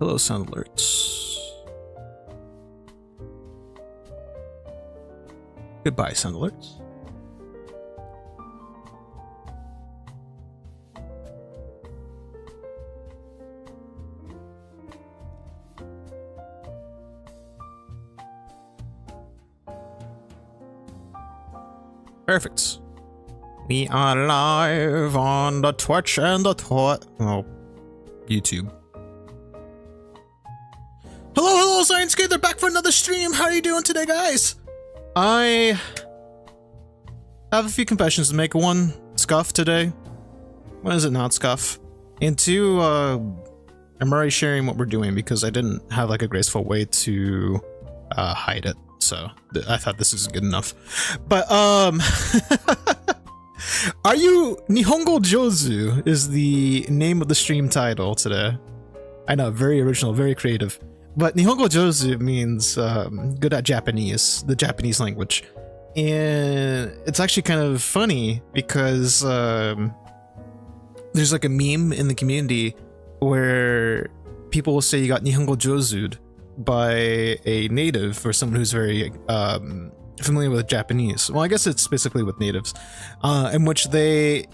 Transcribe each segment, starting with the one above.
Hello, sound alerts. Goodbye, sound alerts. Perfect. We are live on the Twitch and the YouTube. Hello, Science They're back for another stream. How are you doing today, guys? I have a few confessions to make. One, scuff today. When is it not scuff? And two, I'm already sharing what we're doing because I didn't have like a graceful way to hide it. So I thought this is good enough. But are you Nihongo Jozu is the name of the stream title today. I know, very original, very creative. But Nihongo Jozu means good at Japanese, the Japanese language. And it's actually kind of funny because there's like a meme in the community where people will say you got Nihongo Jozu'd by a native or someone who's very familiar with Japanese. Well, I guess it's basically with natives, in which a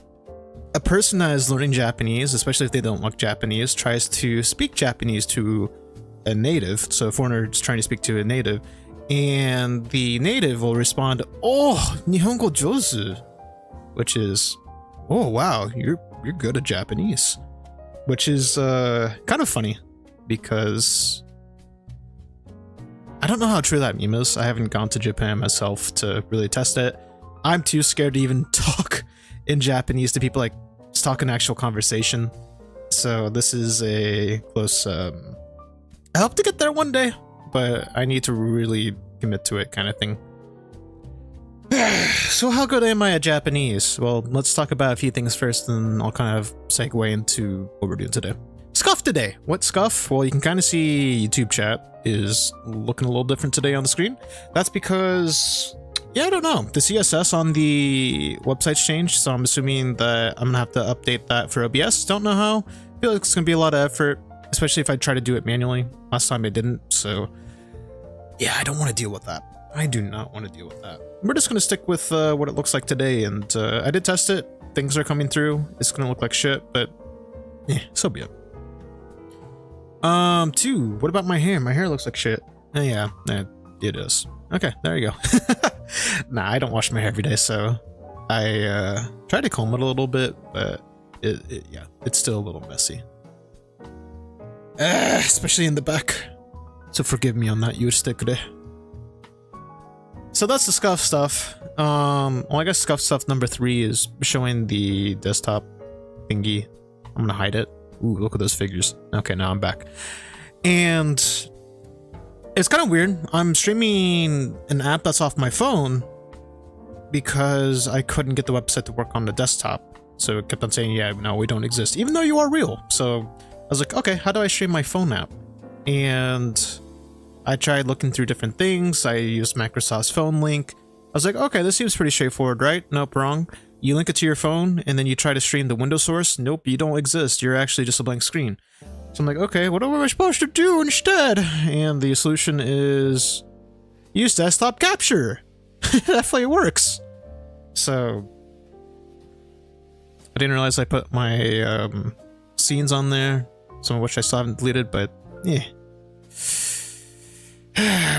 person that is learning Japanese, especially if they don't like Japanese, tries to speak Japanese to a native, so a foreigner is trying to speak to a native, and the native will respond, "Oh, Nihongo Jozu," which is, "Oh wow, you're good at Japanese," which is kind of funny because I don't know how true that meme is. I haven't gone to Japan myself to really test it. I'm too scared to even talk in Japanese to people, like talk an actual conversation. So this is a close, I hope to get there one day, but I need to really commit to it kind of thing. So how good am I at Japanese? Well, let's talk about a few things first, and I'll kind of segue into what we're doing today. Scuff today. What scuff? Well, you can kind of see YouTube chat is looking a little different today on the screen. That's because, yeah, I don't know. The CSS on the website's changed, so I'm assuming that I'm gonna have to update that for OBS. Don't know how. I feel like it's gonna be a lot of effort, especially if I try to do it manually. Last time I didn't, so yeah, I don't want to deal with that. I do not want to deal with that. We're just gonna stick with what it looks like today, and I did test it. Things are coming through. It's gonna look like shit, but yeah, so be it. Two, what about my hair? My hair looks like shit. Oh, yeah, it is. Okay, there you go. Nah, I don't wash my hair every day, so I try to comb it a little bit, but yeah, it's still a little messy. Especially in the back. So forgive me on that, you stick there. So that's the scuff stuff. Well, I guess scuff stuff number 3 is showing the desktop thingy. I'm gonna hide it. Ooh, look at those figures. Okay, now I'm back. And it's kind of weird. I'm streaming an app that's off my phone because I couldn't get the website to work on the desktop. So it kept on saying, yeah, no, we don't exist, even though you are real. So I was like, okay, how do I stream my phone app? And I tried looking through different things. I used Microsoft's phone link. I was like, okay, this seems pretty straightforward, right? Nope, wrong. You link it to your phone, and then you try to stream the Windows source. Nope, you don't exist. You're actually just a blank screen. So I'm like, okay, what am I supposed to do instead? And the solution is use desktop capture. Definitely works. So I didn't realize I put my scenes on there, some of which I still haven't deleted, but yeah.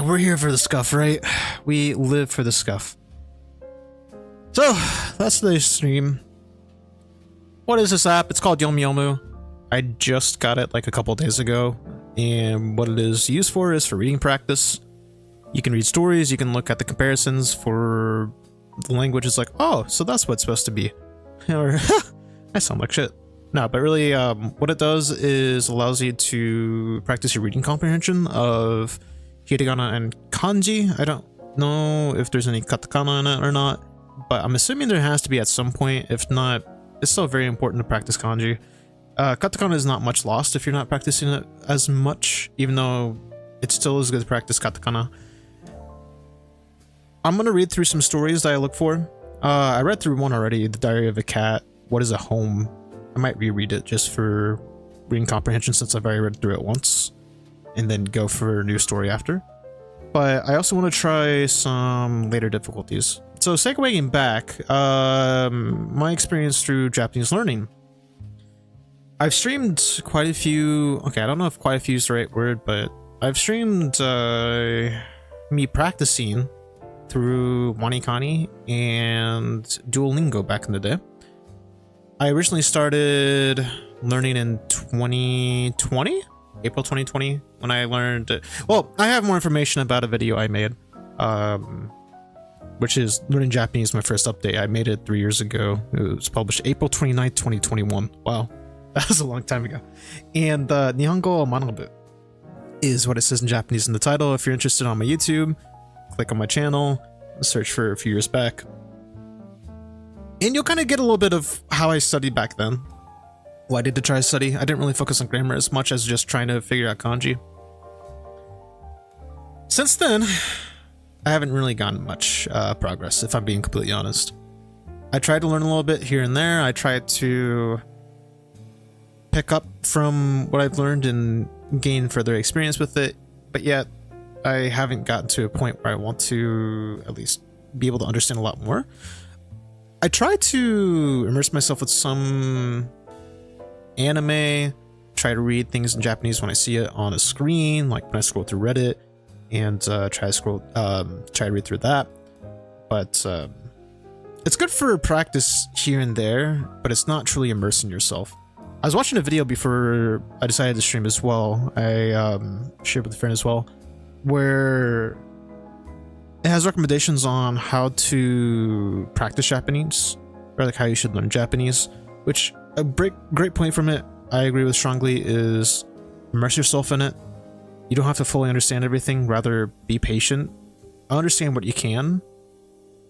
We're here for the scuff, right? We live for the scuff. So, that's the stream. What is this app? It's called Yomu. I just got it like a couple days ago, and what it is used for is for reading practice. You can read stories, you can look at the comparisons for the language. It's like, oh, so that's what it's supposed to be. Or, I sound like shit. No, but really, what it does is allows you to practice your reading comprehension of hiragana and kanji. I don't know if there's any katakana in it or not, but I'm assuming there has to be at some point. If not, it's still very important to practice kanji. Katakana is not much lost if you're not practicing it as much, even though it still is good to practice katakana. I'm gonna read through some stories that I look for. I read through one already, The Diary of a Cat, What is a Home? I might reread it just for reading comprehension since I've already read through it once. and then go for a new story after. But I also want to try some later difficulties. So segueing back, my experience through Japanese learning. I've streamed quite a few, okay, I don't know if quite a few is the right word, but I've streamed me practicing through Wanikani and Duolingo back in the day. I originally started learning in 2020, April 2020, when I learned, well, I have more information about a video I made, which is Learning Japanese, my first update. I made it 3 years ago. It was published April 29th, 2021. Wow, that was a long time ago. And Nihongo Manabu is what it says in Japanese in the title. If you're interested on my YouTube, click on my channel, search for a few years back. And you'll kind of get a little bit of how I studied back then. What I did to try to study. I didn't really focus on grammar as much as just trying to figure out kanji. Since then, I haven't really gotten much progress, if I'm being completely honest. I tried to learn a little bit here and there. I tried to pick up from what I've learned and gain further experience with it, but yet I haven't gotten to a point where I want to at least be able to understand a lot more. I try to immerse myself with some anime, try to read things in Japanese when I see it on a screen, like when I scroll through Reddit, and try to read through that. But it's good for practice here and there, but it's not truly immersing yourself. I was watching a video before I decided to stream as well. I shared with a friend as well, where it has recommendations on how to practice Japanese, or like how you should learn Japanese, which a great point from it, I agree with strongly, is immerse yourself in it. You don't have to fully understand everything, rather be patient, understand what you can,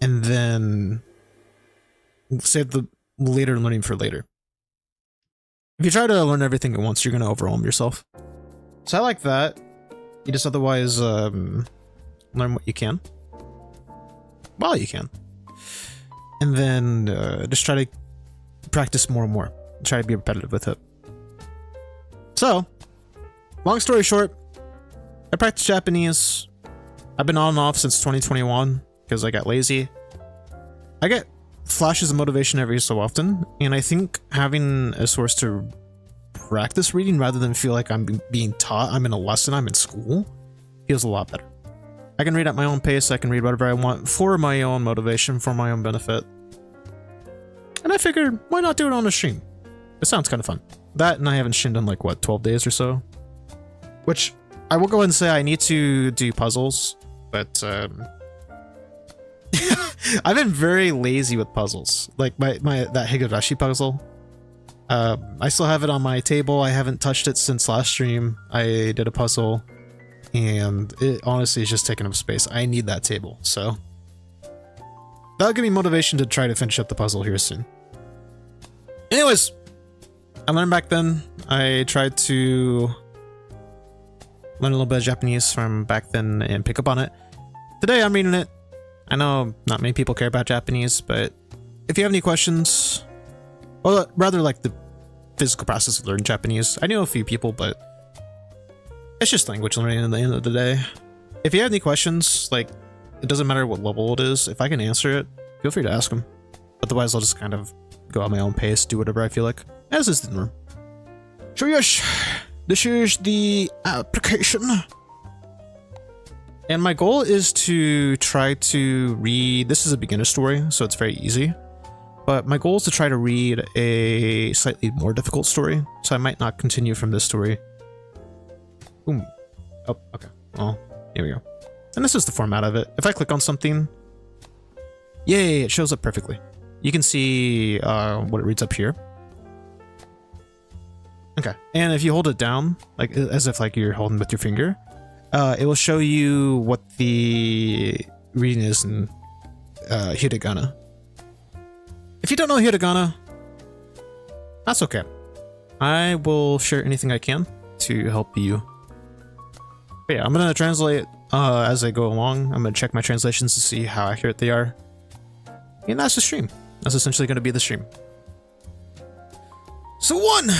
and then save the later learning for later. If you try to learn everything at once, you're going to overwhelm yourself. So I like that. You just otherwise learn what you can while you can. And then just try to practice more and more. Try to be repetitive with it. So, long story short, I practice Japanese. I've been on and off since 2021 because I got lazy. I get flashes of motivation every so often, and I think having a source to practice reading rather than feel like I'm being taught, I'm in a lesson, I'm in school, feels a lot better. I can read at my own pace, I can read whatever I want for my own motivation, for my own benefit. And I figured, why not do it on a stream? It sounds kind of fun. That, and I haven't streamed in like, what, 12 days or so? Which, I will go ahead and say I need to do puzzles, but I've been very lazy with puzzles. Like that Higurashi puzzle. I still have it on my table. I haven't touched it since last stream. I did a puzzle, and it honestly is just taking up space. I need that table, so that'll give me motivation to try to finish up the puzzle here soon. Anyways, I learned back then. I tried to learn a little bit of Japanese from back then and pick up on it. Today I'm reading it. I know not many people care about Japanese, but if you have any questions, well, rather like the physical process of learning Japanese, I know a few people, but it's just language learning at the end of the day. If you have any questions, like, it doesn't matter what level it is, if I can answer it, feel free to ask them. Otherwise, I'll just kind of go at my own pace, do whatever I feel like, as is the norm. So yes, this is the application. And my goal is to try to read, this is a beginner story, so it's very easy. But my goal is to try to read a slightly more difficult story, so I might not continue from this story. Boom. Oh, okay. Well, here we go. And this is the format of it. If I click on something, yay, it shows up perfectly. You can see what it reads up here. Okay. And if you hold it down, like as if like you're holding with your finger, it will show you what the reading is in hiragana. If you don't know hiragana, that's okay. I will share anything I can to help you. But yeah, I'm gonna translate as I go along. I'm gonna check my translations to see how accurate they are. And that's the stream. That's essentially gonna be the stream. So 1, 1.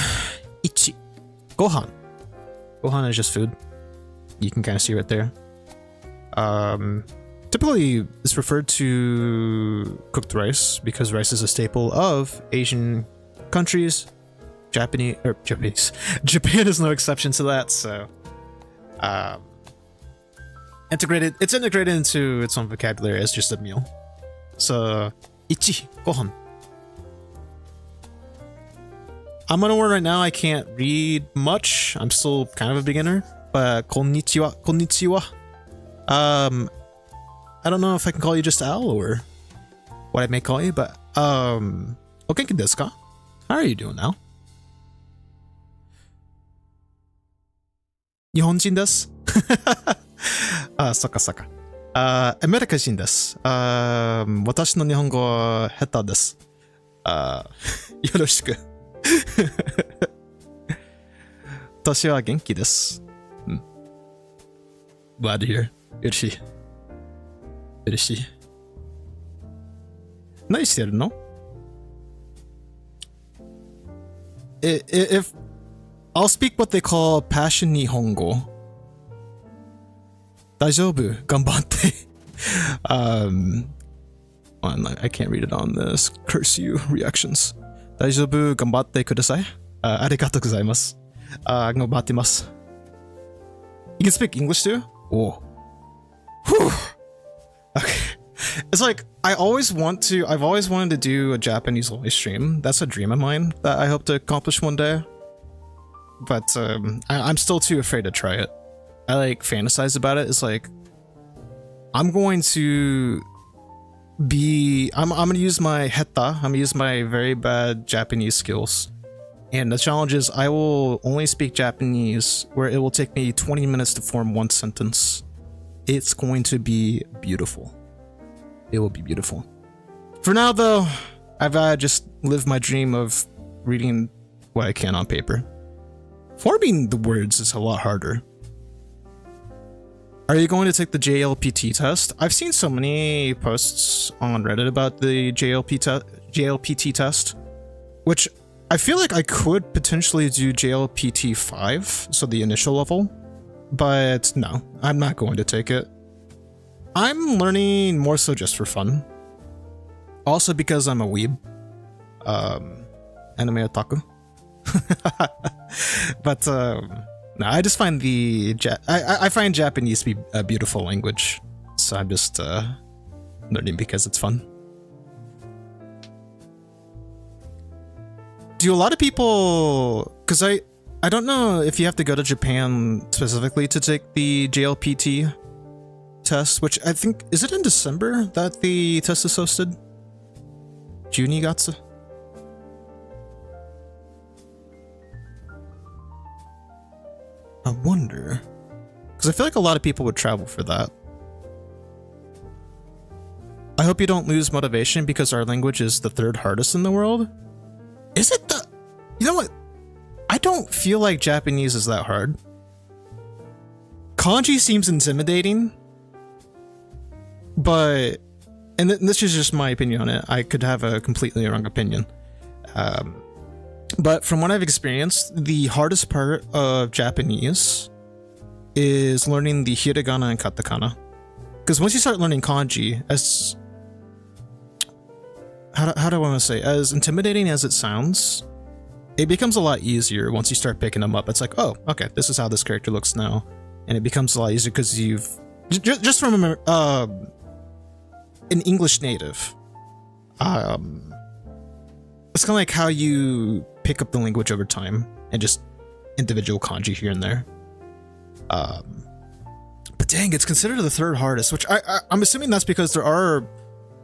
Gohan. Gohan is just food. You can kind of see right there. Typically, it's referred to cooked rice because rice is a staple of Asian countries. Japan is no exception to that. So, it's integrated into its own vocabulary as just a meal. So, ichi gohan. I'm unaware right now. I can't read much. I'm still kind of a beginner. But konnichiwa. I don't know if I can call you just Al or what I may call you, but ogenki desu ka? How are you doing now? Nihonjin desu? Saka saka. American desu. Watashi no nihongo wa heta desu. Yoroshiku. Watashi wa genki desu. Glad to hear. Urishi. Urishi. Nani shiteru no? If I'll speak what they call passion Nihongo. Daijoubu, ganbatte. I can't read it on this. Curse you, reactions. Daijoubu, ganbatte kudasai. Arigatou gozaimasu. Ganbattemasu. You can speak English too? Oh. Whew. Okay. It's like, I've always wanted to do a Japanese only stream. That's a dream of mine that I hope to accomplish one day. But I'm still too afraid to try it. I like fantasize about it. It's like, I'm gonna use my heta. I'm gonna use my very bad Japanese skills. And the challenge is I will only speak Japanese where it will take me 20 minutes to form one sentence. It's going to be beautiful. It will be beautiful. For now, though, I've just lived my dream of reading what I can on paper. Forming the words is a lot harder. Are you going to take the JLPT test? I've seen so many posts on Reddit about the JLPT test, which I feel like I could potentially do JLPT 5, so the initial level, but no, I'm not going to take it. I'm learning more so just for fun. Also because I'm a weeb. Anime otaku. But no, I just find I find Japanese to be a beautiful language, so I'm just learning because it's fun. Do a lot of people, because I don't know if you have to go to Japan specifically to take the JLPT test, which I think, is it in December that the test is hosted? Junigatsu? I wonder, because I feel like a lot of people would travel for that. I hope you don't lose motivation because our language is the third hardest in the world. Is it the... You know what? I don't feel like Japanese is that hard. Kanji seems intimidating. But... And this is just my opinion on it. I could have a completely wrong opinion. But from what I've experienced, the hardest part of Japanese is learning the hiragana and katakana. Because once you start learning kanji, as... How do I want to say? As intimidating as it sounds, it becomes a lot easier once you start picking them up. It's like, oh, okay, this is how this character looks now. And it becomes a lot easier because you've... Just from an English native. It's kind of like how you pick up the language over time and just individual kanji here and there. But dang, it's considered the third hardest, which I'm assuming that's because there are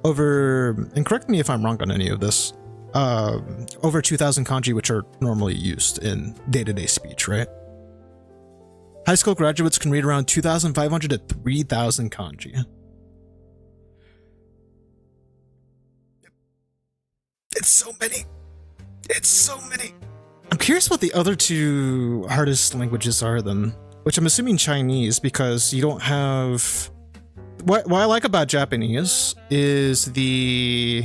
over, and correct me if I'm wrong on any of this, over 2,000 kanji which are normally used in day-to-day speech, right? High school graduates can read around 2,500 to 3,000 kanji. It's so many. It's so many. I'm curious what the other two hardest languages are then, which I'm assuming Chinese, because you don't have... What I like about Japanese is the...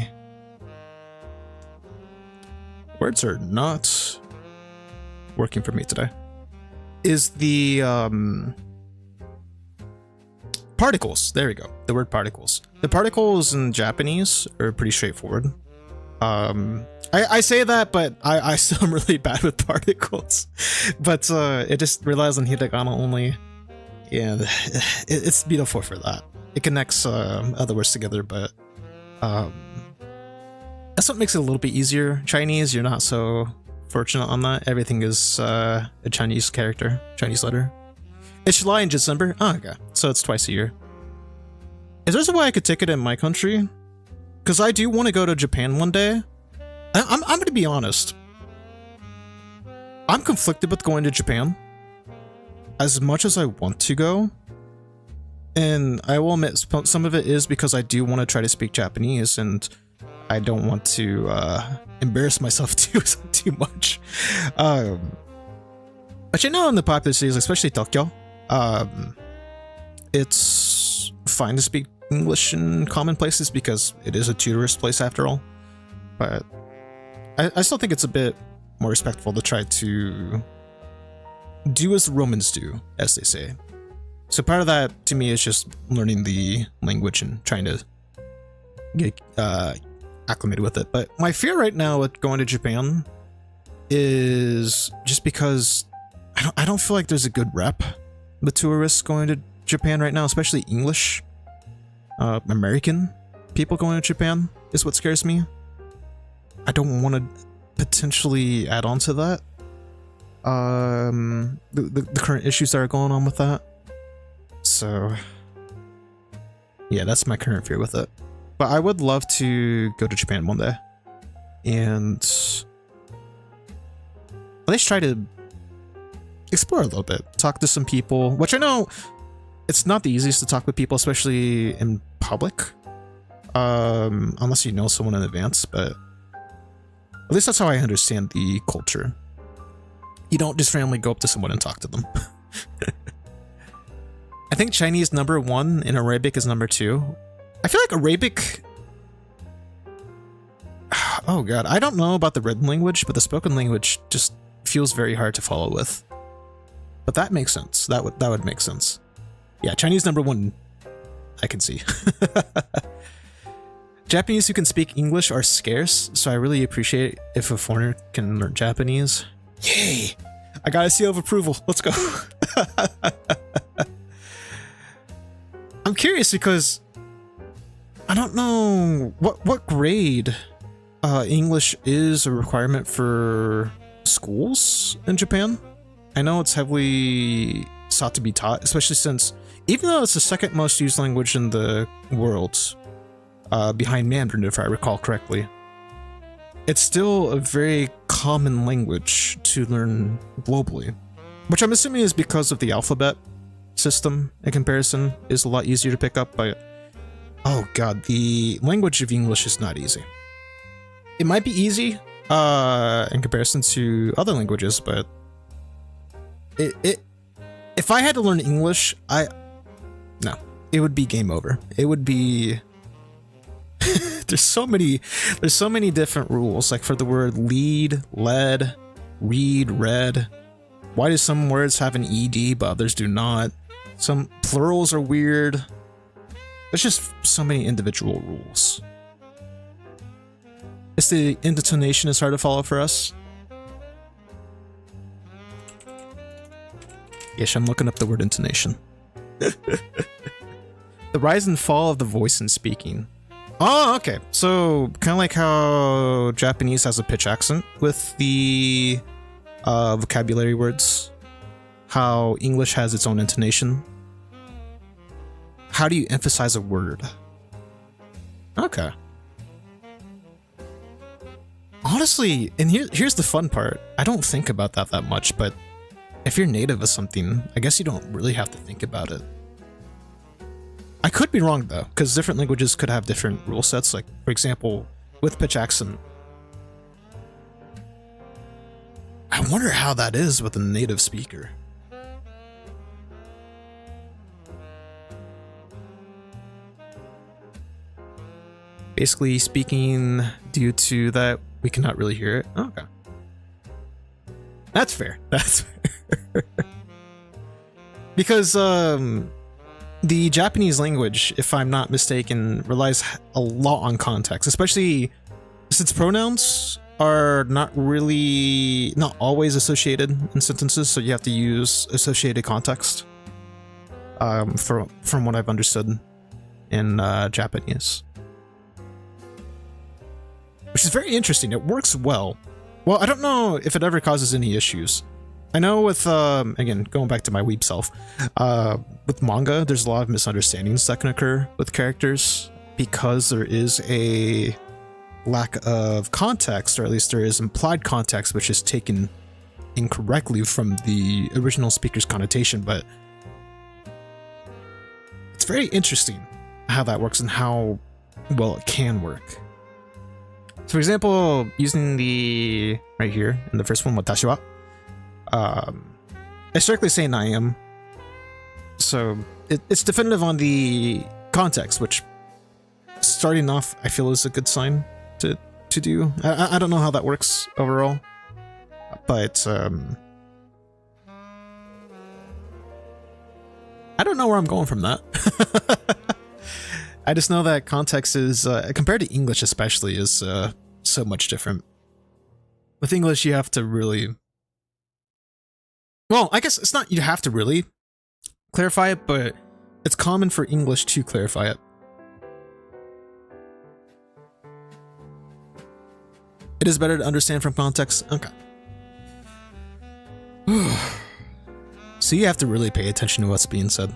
Words are not working for me today. Is the Particles. There we go. The word particles. The particles in Japanese are pretty straightforward. I say that, but I still am really bad with particles. But it just relies on hiragana only, and it's beautiful for that. It connects other words together, but that's what makes it a little bit easier. Chinese, you're not so fortunate on that. Everything is a Chinese character, Chinese letter. It's July and December. Oh, okay. So it's twice a year. Is there a way I could take it in my country? Because I do want to go to Japan one day. I'm going to be honest. I'm conflicted with going to Japan. As much as I want to go. And I will admit, some of it is because I do want to try to speak Japanese, and I don't want to embarrass myself too much. But you know, in the popular cities, especially Tokyo, it's fine to speak English in common places because it is a tourist place after all. But I still think it's a bit more respectful to try to do as the Romans do, as they say. So part of that, to me, is just learning the language and trying to get acclimated with it. But my fear right now with going to Japan is just because I don't feel like there's a good rep with tourists going to Japan right now, especially English, American people going to Japan is what scares me. I don't want to potentially add on to that. The current issues that are going on with that. So yeah, that's my current fear with it. But I would love to go to Japan one day and at least try to explore a little bit, talk to some people, which I know it's not the easiest to talk with people, especially in public, unless you know someone in advance, but at least that's how I understand the culture. You don't just randomly go up to someone and talk to them. I think Chinese #1 and Arabic is #2. I feel like Arabic... Oh god, I don't know about the written language, but the spoken language just feels very hard to follow with. But that makes sense. That would make sense. Yeah, Chinese #1, I can see. Japanese who can speak English are scarce, so I really appreciate if a foreigner can learn Japanese. Yay! I got a seal of approval. Let's go. I'm curious because I don't know what grade English is a requirement for schools in Japan. I know it's heavily sought to be taught, especially since, even though it's the second most used language in the world, behind Mandarin if I recall correctly, it's still a very common language to learn globally, which I'm assuming is because of the alphabet system in comparison is a lot easier to pick up. But oh god, the language of English is not easy. It might be easy in comparison to other languages, but if I had to learn English, no, it would be game over. It would be there's so many different rules, like for the word lead, led, read, read. Why do some words have an ed but others do not? Some plurals are weird. There's just so many individual rules. It's the intonation is hard to follow for us. Yes, I'm looking up the word intonation. The rise and fall of the voice in speaking. Oh, okay. So, kind of like how Japanese has a pitch accent with the vocabulary words, how English has its own intonation. How do you emphasize a word? Okay. Honestly, and here's the fun part. I don't think about that much, but if you're native of something, I guess you don't really have to think about it. I could be wrong though, because different languages could have different rule sets. Like, for example, with pitch accent, I wonder how that is with a native speaker. Basically speaking, due to that, we cannot really hear it. Oh, okay. That's fair. That's fair. Because, the Japanese language, if I'm not mistaken, relies a lot on context, especially since pronouns are not always associated in sentences, so you have to use associated context. From what I've understood in Japanese, which is very interesting. It works well. Well, I don't know if it ever causes any issues. I know with, again, going back to my weeb self, with manga, there's a lot of misunderstandings that can occur with characters because there is a lack of context, or at least there is implied context, which is taken incorrectly from the original speaker's connotation, but it's very interesting how that works and how well it can work. So for example, using the, right here, in the first one, watashi wa, it's strictly saying I am. So it's definitive on the context, which starting off I feel is a good sign to do. I don't know how that works overall, but I don't know where I'm going from that. I just know that context is, compared to English especially, is so much different. With English, you have to really... Well, I guess it's not you have to really clarify it, but it's common for English to clarify it. It is better to understand from context? Okay. So you have to really pay attention to what's being said.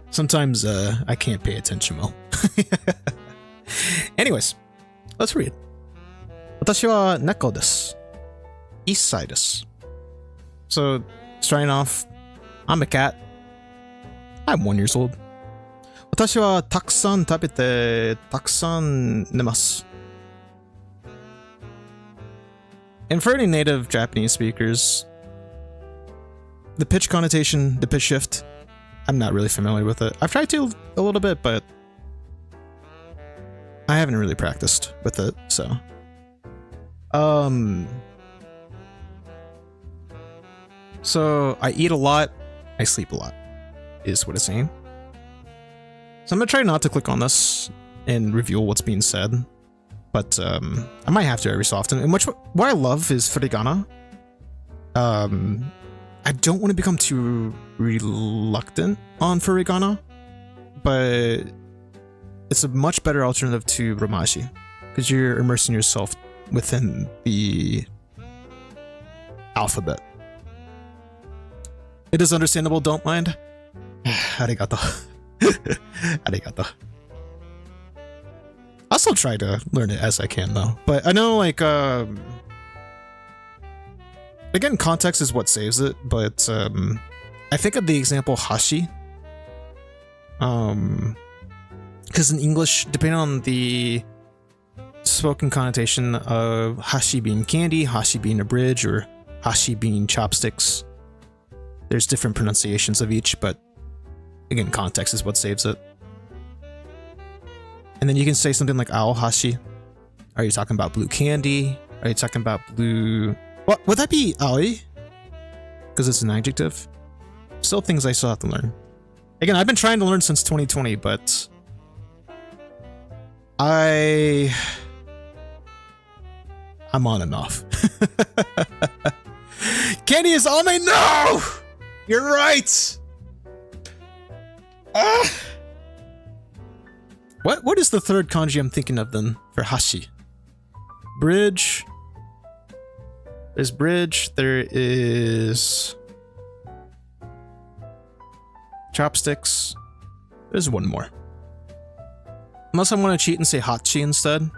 Sometimes I can't pay attention well. Anyways, let's read. 私は猫です。1歳です。So, starting off, I'm a cat. I'm 1 year old. 私はたくさん食べてたくさん寝ます。And for any native Japanese speakers, the pitch connotation, the pitch shift, I'm not really familiar with it. I've tried to a little bit, but I haven't really practiced with it, so. So I eat a lot, I sleep a lot, is what it's saying. So I'm gonna try not to click on this and reveal what's being said, but I might have to every so often. And what I love is furigana. I don't want to become too reluctant on furigana, but it's a much better alternative to romaji because you're immersing yourself within the alphabet. It is understandable, don't mind. Arigato. Arigato. I'll still try to learn it as I can though. But I know like again, context is what saves it, but I think of the example hashi. Because in English, depending on the spoken connotation of hashi being candy, hashi being a bridge, or hashi being chopsticks, there's different pronunciations of each, but again, context is what saves it. And then you can say something like ao hashi. Are you talking about blue candy? Are you talking about blue... What would that be aoi? Because it's an adjective. Still things I still have to learn. Again, I've been trying to learn since 2020, but I'm on and off. Candy is on my... No! You're right! What is the third kanji I'm thinking of then for hashi? Bridge. There's bridge. There is chopsticks. There's one more. Unless I want to cheat and say hachi instead.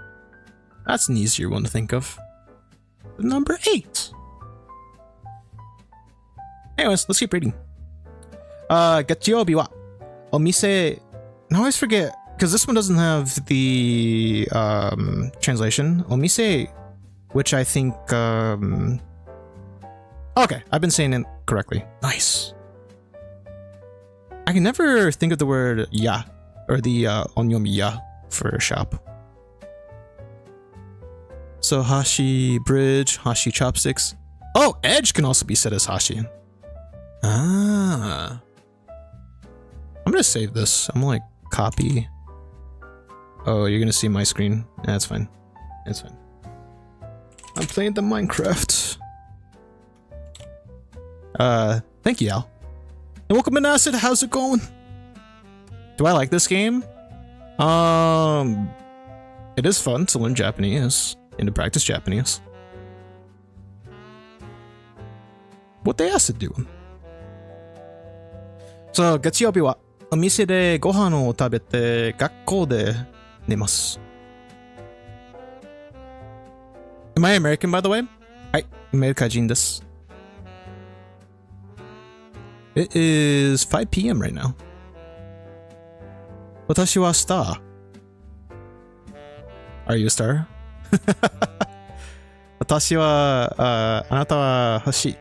That's an easier one to think of. Number 8. Anyways, let's keep reading. Getsuyobi wa omise... I always forget, because this one doesn't have the translation. Omise, which I think... Okay, I've been saying it correctly. Nice. I can never think of the word ya, or the onyomi ya for shop. So hashi, bridge, hashi, chopsticks. Oh, edge can also be said as hashi. Ah. I'm I'm gonna save this. I'm gonna like copy. Oh, you're gonna see my screen. That's fine. That's fine. I'm playing the Minecraft. Thank you, Al. And welcome in Acid. How's it going? Do I like this game? It is fun to learn Japanese and to practice Japanese. What they asked to do. So, 月曜日はお店でご飯を食べて学校で寝ます。Am I American, by the way? はい、アメリカ人です。It is 5 p.m. right now. 私はスター。Are you a star? 私は、あなたは星。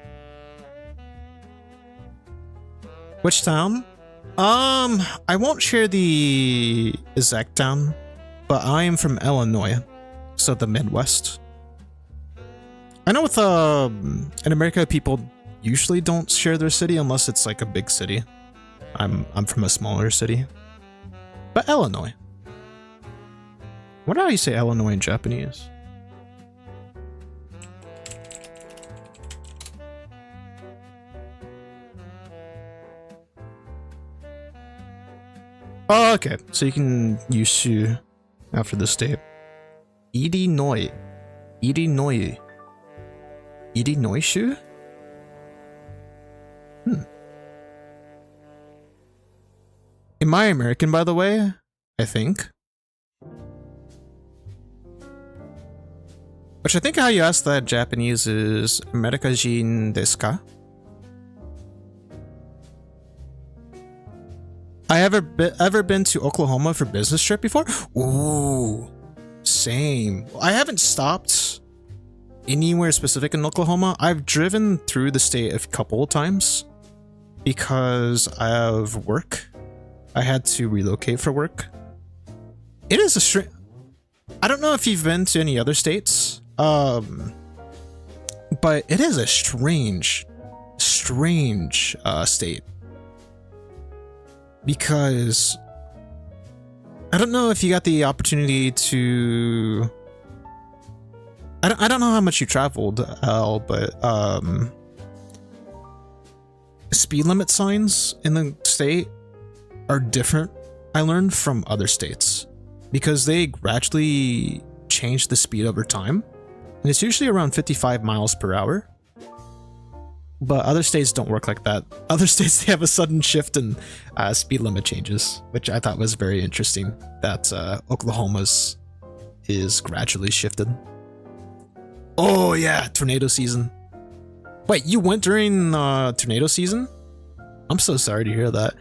Which town? I won't share the exact town, but I am from Illinois, so the Midwest. I know with in America people usually don't share their city unless it's like a big city. I'm from a smaller city. But Illinois. What do you say Illinois in Japanese? Oh, okay. So you can use shu after the state. Illinois. Illinois. Illinois shu? Am I American, by the way? I think. Which I think how you ask that Japanese is Amerikajin desu ka? I ever been to Oklahoma for business trip before? Ooh, same. I haven't stopped anywhere specific in Oklahoma. I've driven through the state a couple of times because of work. I had to relocate for work. It is a strange. I don't know if you've been to any other states, but it is a strange state. Because I don't know if you got the opportunity to. I don't know how much you traveled, Al, but speed limit signs in the state are different. I learned from other states because they gradually change the speed over time, and it's usually around 55 miles per hour. But other states don't work like that. Other states, they have a sudden shift in speed limit changes, which I thought was very interesting, that Oklahoma's is gradually shifted. Oh yeah, tornado season. Wait, you went during tornado season? I'm so sorry to hear that.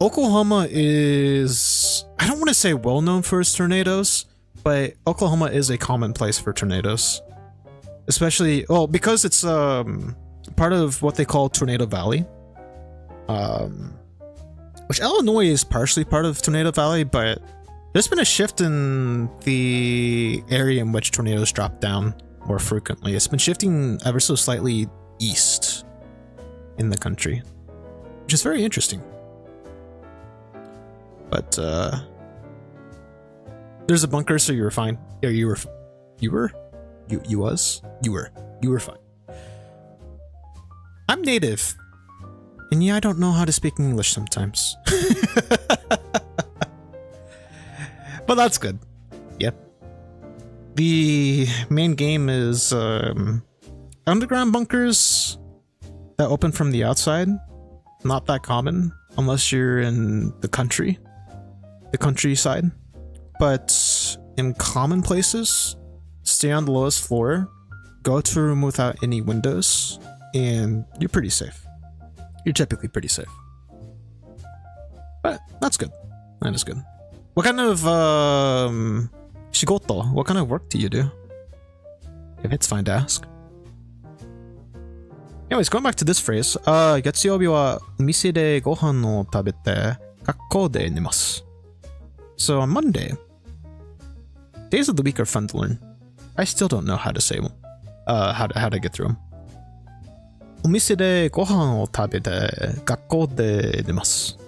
Oklahoma is, I don't want to say well known for its tornadoes, but Oklahoma is a common place for tornadoes. Especially, well, because it's part of what they call Tornado Valley, which Illinois is partially part of Tornado Valley, but there's been a shift in the area in which tornadoes drop down more frequently. It's been shifting ever so slightly east in the country, which is very interesting. But there's a bunker, so you were fine. Yeah, you were fine. I'm native, and yeah, I don't know how to speak English sometimes. But that's good. Yep. The main game is underground bunkers that open from the outside. Not that common unless you're in the countryside. But in common places, stay on the lowest floor, go to a room without any windows, and you're pretty safe. You're typically pretty safe. But that's good. That is good. What kind of shigoto? What kind of work do you do? If it's fine to ask. Anyways, going back to this phrase, 月曜日はお店でご飯を食べて学校で寝ます. So on Monday, days of the week are fun to learn. I still don't know how to say them. How to get through them. お店でご飯を食べて学校で寝ます.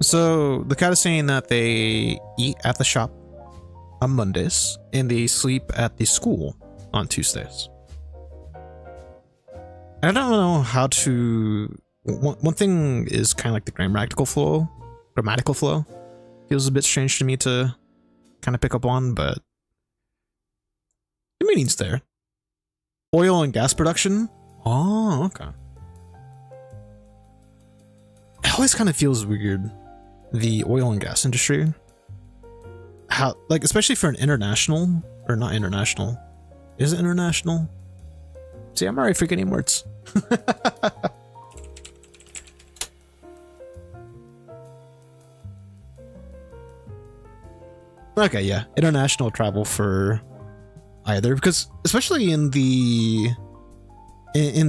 So the cat is saying that they eat at the shop on Mondays and they sleep at the school on Tuesdays. I don't know how to. One thing is kind of like the grammatical flow. Feels a bit strange to me to kind of pick up on, but the meaning's there. Oil and gas production? Oh, okay. It always kind of feels weird, the oil and gas industry. How, like, especially for an international, or not international. Is it international? See, I'm already forgetting words. Okay, yeah, international travel for either, because especially in the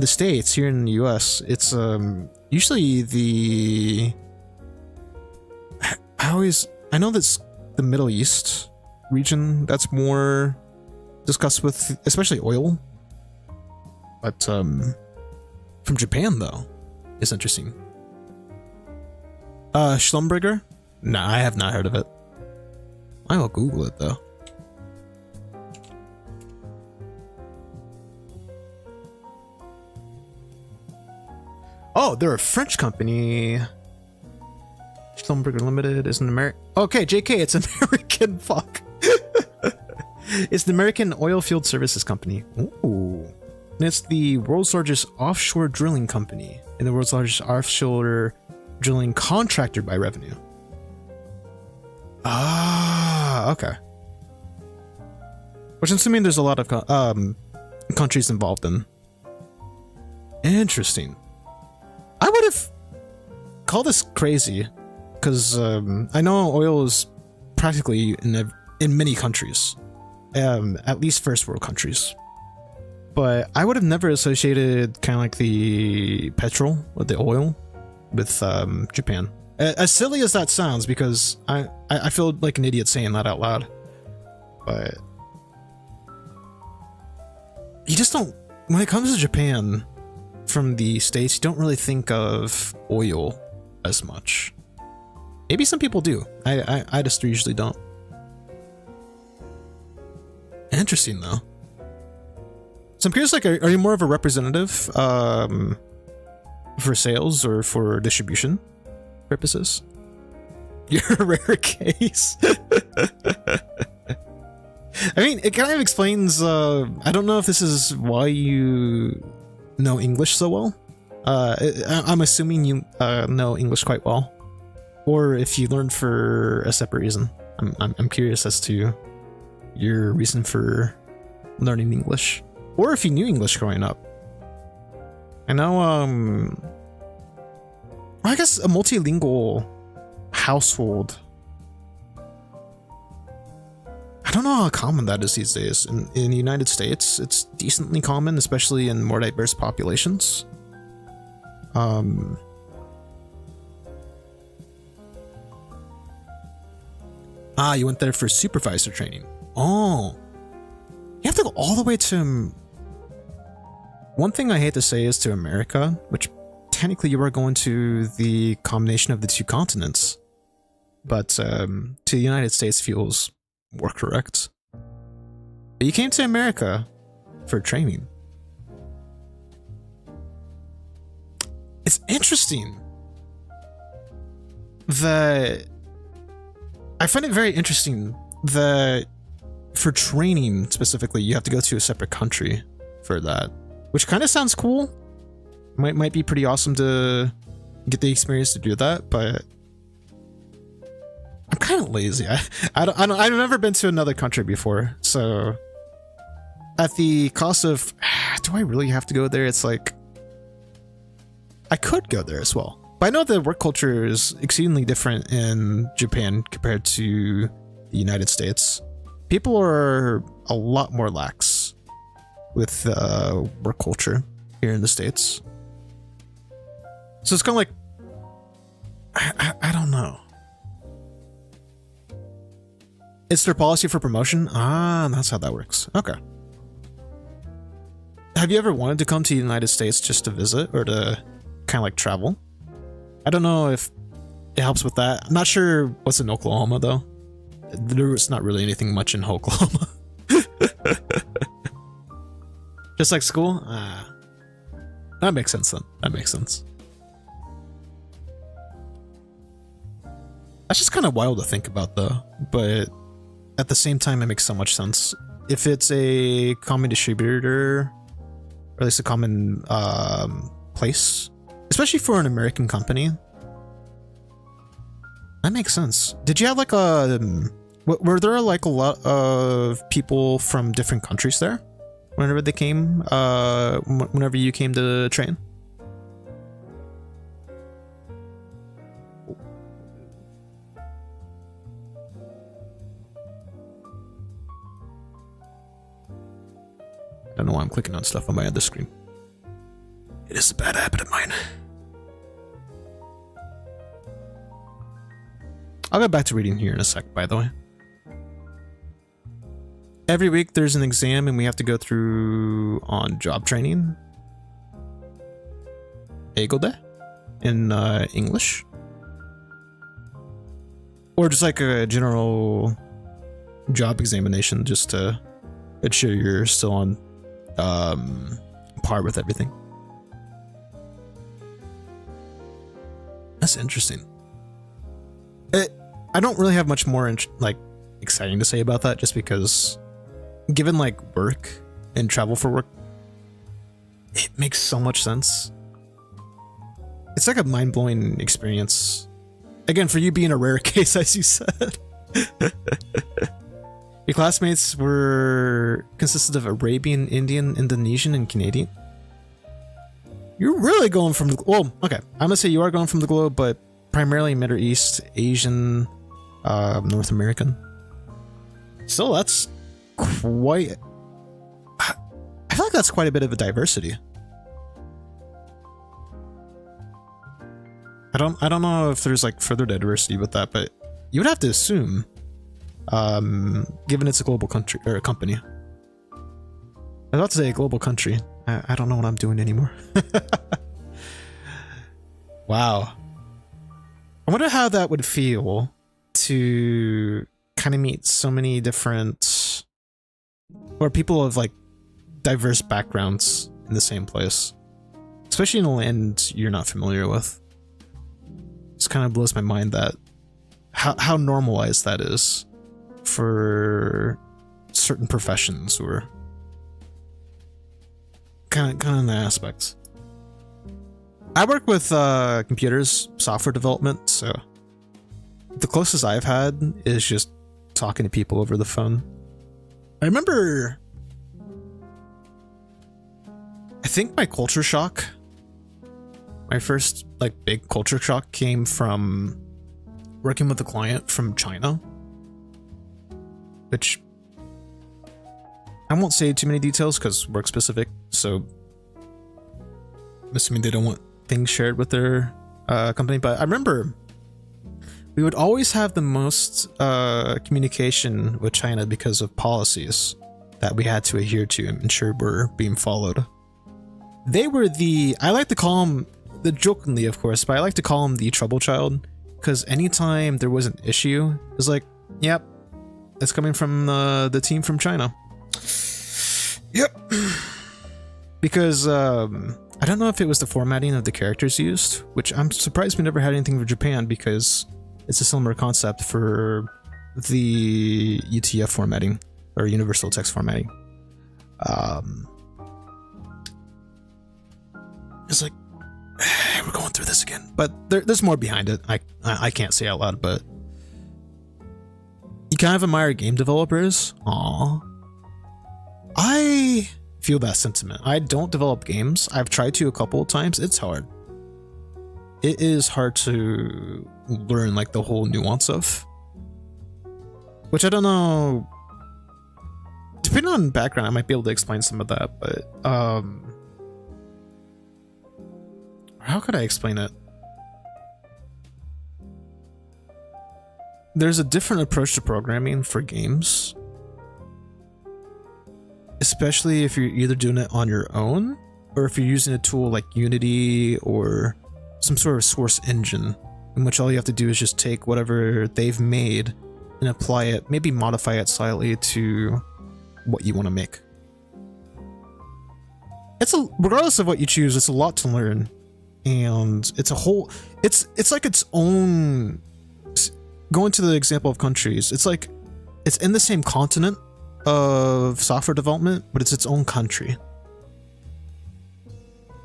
States, here in the US, it's usually the I know that's the Middle East region that's more discussed with, especially oil. But from Japan though, it's interesting. Schlumberger? Nah, I have not heard of it. I will Google it though. Oh, they're a French company. Schlumberger Limited is an American. Okay, JK, it's American. Fuck. It's the American Oilfield Services Company. Ooh. And it's the world's largest offshore drilling company and the world's largest offshore drilling contractor by revenue. Ah, okay. Which I'm assuming there's a lot of countries involved in. Interesting. I would have called this crazy, because I know oil is practically in many countries, at least first world countries. But I would have never associated kind of like the petrol with the oil with Japan. As silly as that sounds, because I feel like an idiot saying that out loud. But you just don't, when it comes to Japan from the States, you don't really think of oil as much. Maybe some people do. I just usually don't. Interesting though. So I'm curious, like, are you more of a representative for sales or for distribution purposes? You're a rare case. I mean, it kind of explains, I don't know if this is why you know English so well. I'm assuming you know English quite well. Or if you learned for a separate reason. I'm curious as to your reason for learning English. Or if you knew English growing up. I know, I guess a multilingual household. I don't know how common that is these days. In the United States, it's decently common, especially in more diverse populations. You went there for supervisor training. Oh. You have to go all the way to... One thing I hate to say is to America, which technically you are going to the combination of the two continents. But to the United States feels more correct. But you came to America for training. It's interesting that... I find it very interesting that for training specifically, you have to go to a separate country for that, which kind of sounds cool. Might be pretty awesome to get the experience to do that, but I'm kind of lazy. I've never been to another country before, so at the cost of, do I really have to go there? It's like, I could go there as well. But I know the work culture is exceedingly different in Japan compared to the United States. People are a lot more lax with work culture here in the States. So it's kind of like, I don't know. It's their policy for promotion? Ah, that's how that works. Okay. Have you ever wanted to come to the United States just to visit or to kind of like travel? I don't know if it helps with that. I'm not sure what's in Oklahoma though. There's not really anything much in Oklahoma. Just like school? That makes sense then. That makes sense. That's just kind of wild to think about though, but at the same time it makes so much sense. If it's a common distributor, or at least a common place, especially for an American company, that makes sense. Did you have like were there like a lot of people from different countries there whenever they came, whenever you came to train? I don't know why I'm clicking on stuff on my other screen. It is a bad habit of mine. I'll get back to reading here in a sec, by the way. Every week there's an exam and we have to go through on job training. Egode in English. Or just like a general job examination just to ensure you're still on par with everything. That's interesting. I don't really have much more like exciting to say about that, just because given like work and travel for work, it makes so much sense. It's like a mind-blowing experience. Again, for you being a rare case, as you said. Your classmates consisted of Arabian, Indian, Indonesian, and Canadian. You're really going from the, well, okay, I'm gonna say you are going from the globe, but primarily Middle East, Asian, North American. Still, that's quite, I feel like that's quite a bit of a diversity. I don't know if there's like further diversity with that, but you would have to assume, given it's a global country or a company. I was about to say a global country. I don't know what I'm doing anymore. Wow. I wonder how that would feel to kind of meet so many different, or people of like diverse backgrounds in the same place, especially in a land you're not familiar with. Just kind of blows my mind that how normalized that is for certain professions or kind of the aspects. I work with computers, software development, so the closest I've had is just talking to people over the phone. I remember, I think my culture shock, my first like big culture shock came from working with a client from China, which I won't say too many details because work specific, so I'm assuming they don't want things shared with their company. But I remember we would always have the most communication with China because of policies that we had to adhere to and ensure were being followed. They were I like to call them, jokingly of course, but I like to call them the trouble child, because anytime there was an issue, it was like, yep, it's coming from the team from China. Yep. Because I don't know if it was the formatting of the characters used, which I'm surprised we never had anything for Japan, because it's a similar concept for the UTF formatting, or universal text formatting. It's like, we're going through this again, but there's more behind it. I can't say out loud, but you kind of admire game developers. Aww. I feel that sentiment. I don't develop games. I've tried to a couple of times. It's hard. It is hard to learn like the whole nuance of, which I don't know. Depending on background, I might be able to explain some of that, but how could I explain it? There's a different approach to programming for games, especially if you're either doing it on your own, or if you're using a tool like Unity or some sort of source engine in which all you have to do is just take whatever they've made and apply it, maybe modify it slightly to what you want to make. Regardless of what you choose, it's a lot to learn, and it's like its own. Going to the example of countries, it's like it's in the same continent of software development, but it's its own country.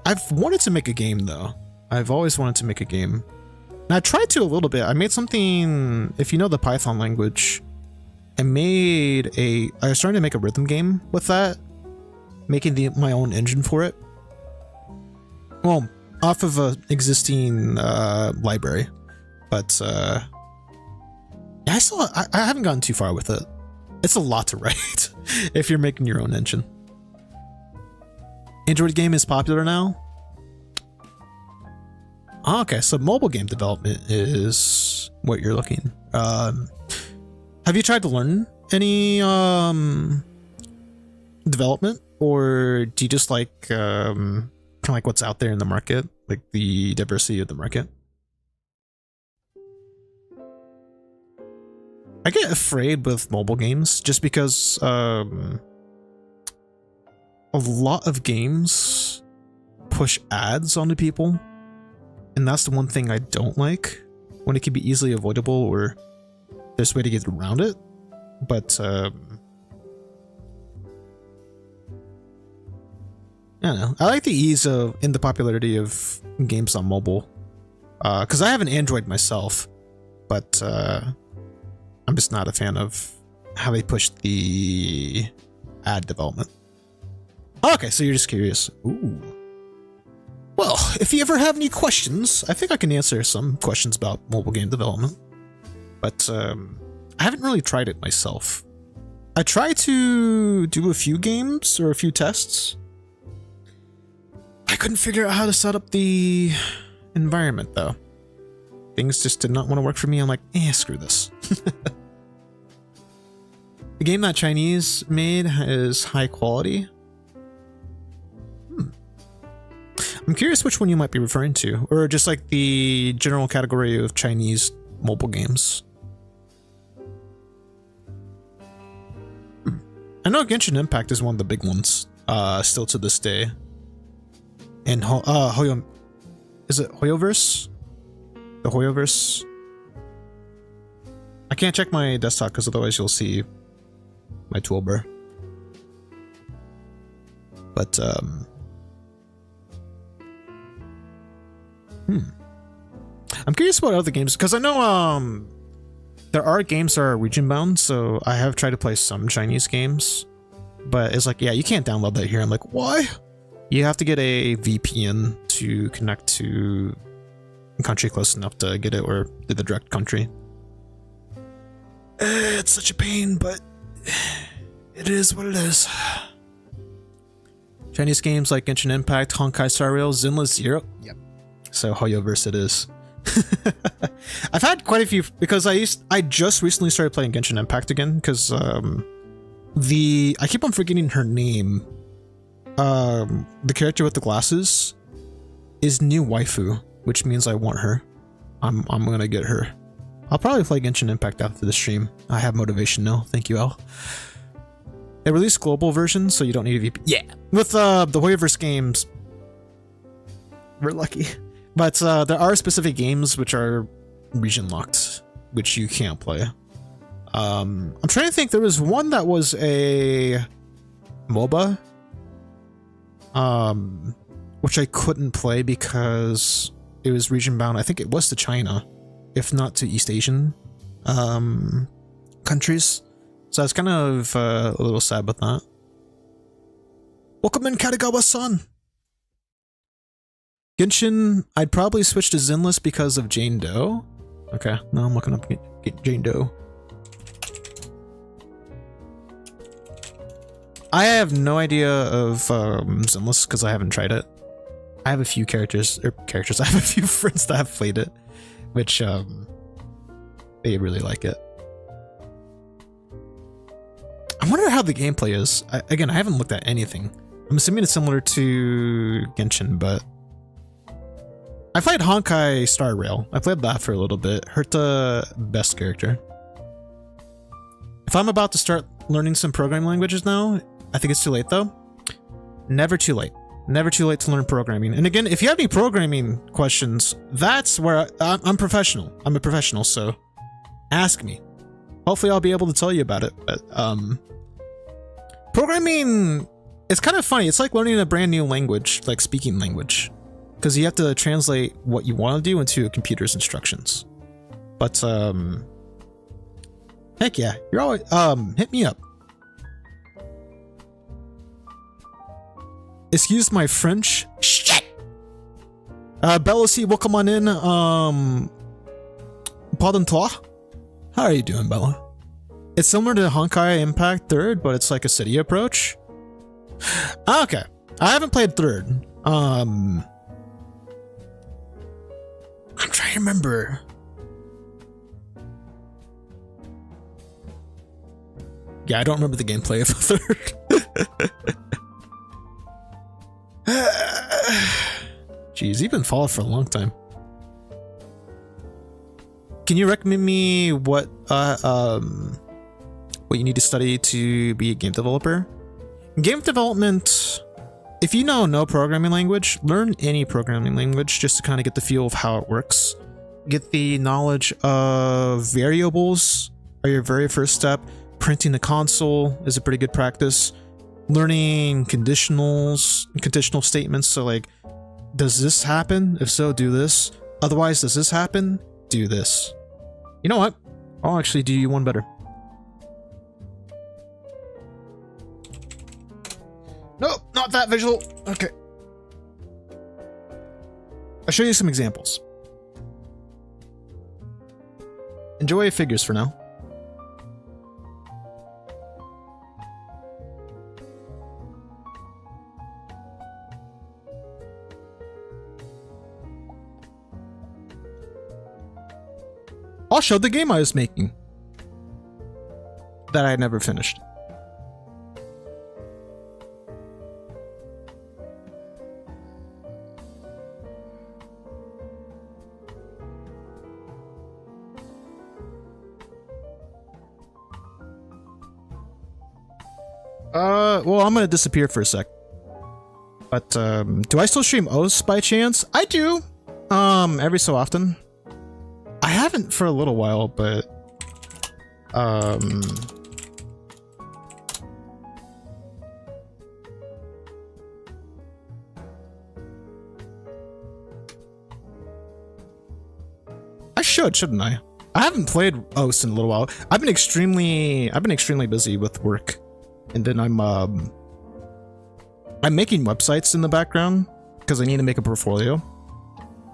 I've wanted to make a game though. I've always wanted to make a game. And I tried to a little bit. I made something, if you know the Python language, I was trying to make a rhythm game with that, making my own engine for it. Well, off of an existing library, but I haven't gotten too far with it. It's a lot to write if you're making your own engine. Android game is popular now. Okay, so mobile game development is what you're looking. Have you tried to learn any development, or do you just like kind of like what's out there in the market, like the diversity of the market? I get afraid with mobile games just because a lot of games push ads onto people, and that's the one thing I don't like, when it can be easily avoidable or there's a way to get around it. But I don't know. I like the ease of in the popularity of games on mobile, because I have an Android myself, but I'm just not a fan of how they push the ad development. Okay, so you're just curious. Ooh. Well, if you ever have any questions, I think I can answer some questions about mobile game development. But I haven't really tried it myself. I tried to do a few games or a few tests. I couldn't figure out how to set up the environment though. Things just did not want to work for me. I'm like, screw this. The game that Chinese made is high quality. I'm curious which one you might be referring to, or just like the general category of Chinese mobile games. I know Genshin Impact is one of the big ones, still to this day. And is it Hoyoverse? The Hoyoverse? I can't check my desktop because otherwise you'll see my toolbar. But I'm curious about other games, because I know there are games that are region bound, so I have tried to play some Chinese games, but it's like, yeah, you can't download that here. I'm like, why? You have to get a VPN to connect to a country close enough to get it, or to the direct country. It's such a pain, but it is what it is. Chinese games like Genshin Impact, Honkai Star Rail, Zinla Zero. Yep. So Hoyoverse it is. I've had quite a few, because I just recently started playing Genshin Impact again, because I keep on forgetting her name. The character with the glasses is new waifu, which means I want her. I'm gonna get her. I'll probably play Genshin Impact after the stream. I have motivation now. Thank you, Al. They released global versions, so you don't need a VPN. Yeah, with the Hoyoverse games, we're lucky. But there are specific games which are region locked, which you can't play. I'm trying to think. There was one that was a MOBA, which I couldn't play because it was region bound. I think it was to China, if not to East Asian countries. So I was kind of a little sad about that. Welcome in, Katagawa-san. Genshin, I'd probably switch to Zenless because of Jane Doe. Okay, now I'm looking up get Jane Doe. I have no idea of Zenless because I haven't tried it. I have a few I have a few friends that have played it, which they really like it. I wonder how the gameplay is. Again, I haven't looked at anything. I'm assuming it's similar to Genshin, but I played Honkai Star Rail. I played that for a little bit. Herta, best character. If I'm about to start learning some programming languages now, I think it's too late though. Never too late. Never too late to learn programming. And again, if you have any programming questions, that's where I'm professional. I'm a professional, so ask me. Hopefully I'll be able to tell you about it. But programming, it's kind of funny. It's like learning a brand new language, like speaking language, because you have to translate what you want to do into a computer's instructions. But heck yeah, you're always hit me up. Excuse my French. Shit. Bella C, welcome on in. Pardon toi. How are you doing, Bella? It's similar to Honkai Impact Third, but it's like a city approach. Okay, I haven't played Third. I'm trying to remember. Yeah, I don't remember the gameplay of Third. Jeez, you've been following for a long time. Can you recommend me what you need to study to be a game developer? Game development, if you know no programming language, learn any programming language just to kind of get the feel of how it works. Get the knowledge of variables are your very first step. Printing the console is a pretty good practice. Learning conditional statements, so like, does this happen? If so, do this. Otherwise, does this happen? Do this. You know what? I'll actually do you one better. Nope, not that visual. Okay. I'll show you some examples. Enjoy figures for now. I'll show the game I was making that I never finished. Well, I'm gonna disappear for a sec. But do I still stream OS by chance? I do. Every so often. I haven't for a little while, but I shouldn't I? I haven't played OS in a little while. I've been extremely busy with work, and then I'm making websites in the background because I need to make a portfolio.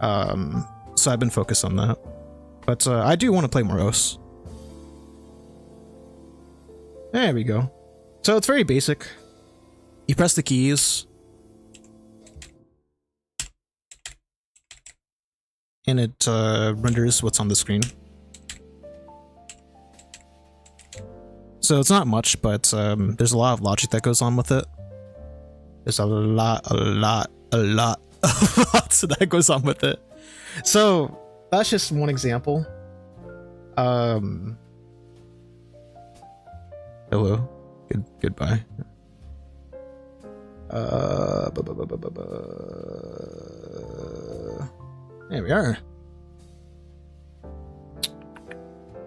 So I've been focused on that. But I do want to play more OS. There we go. So it's very basic. You press the keys. And it renders what's on the screen. So it's not much, but there's a lot of logic that goes on with it. There's a lot that goes on with it. So that's just one example. Hello. Goodbye. There we are.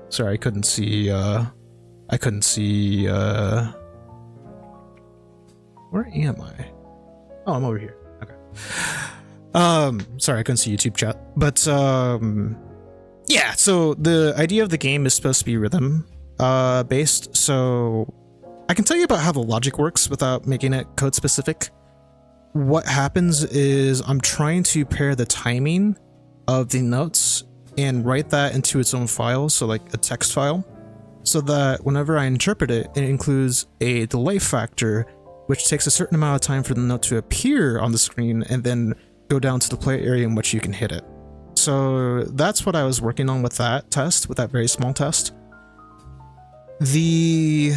Sorry, I couldn't see where am I? Oh, I'm over here. Okay. Sorry, I couldn't see YouTube chat. But yeah, so the idea of the game is supposed to be rhythm based, so I can tell you about how the logic works without making it code specific. What happens is I'm trying to pair the timing of the notes and write that into its own file, so like a text file, so that whenever I interpret it, it includes a delay factor, which takes a certain amount of time for the note to appear on the screen and then go down to the play area in which you can hit it. So that's what I was working on with that test, with that very small test. The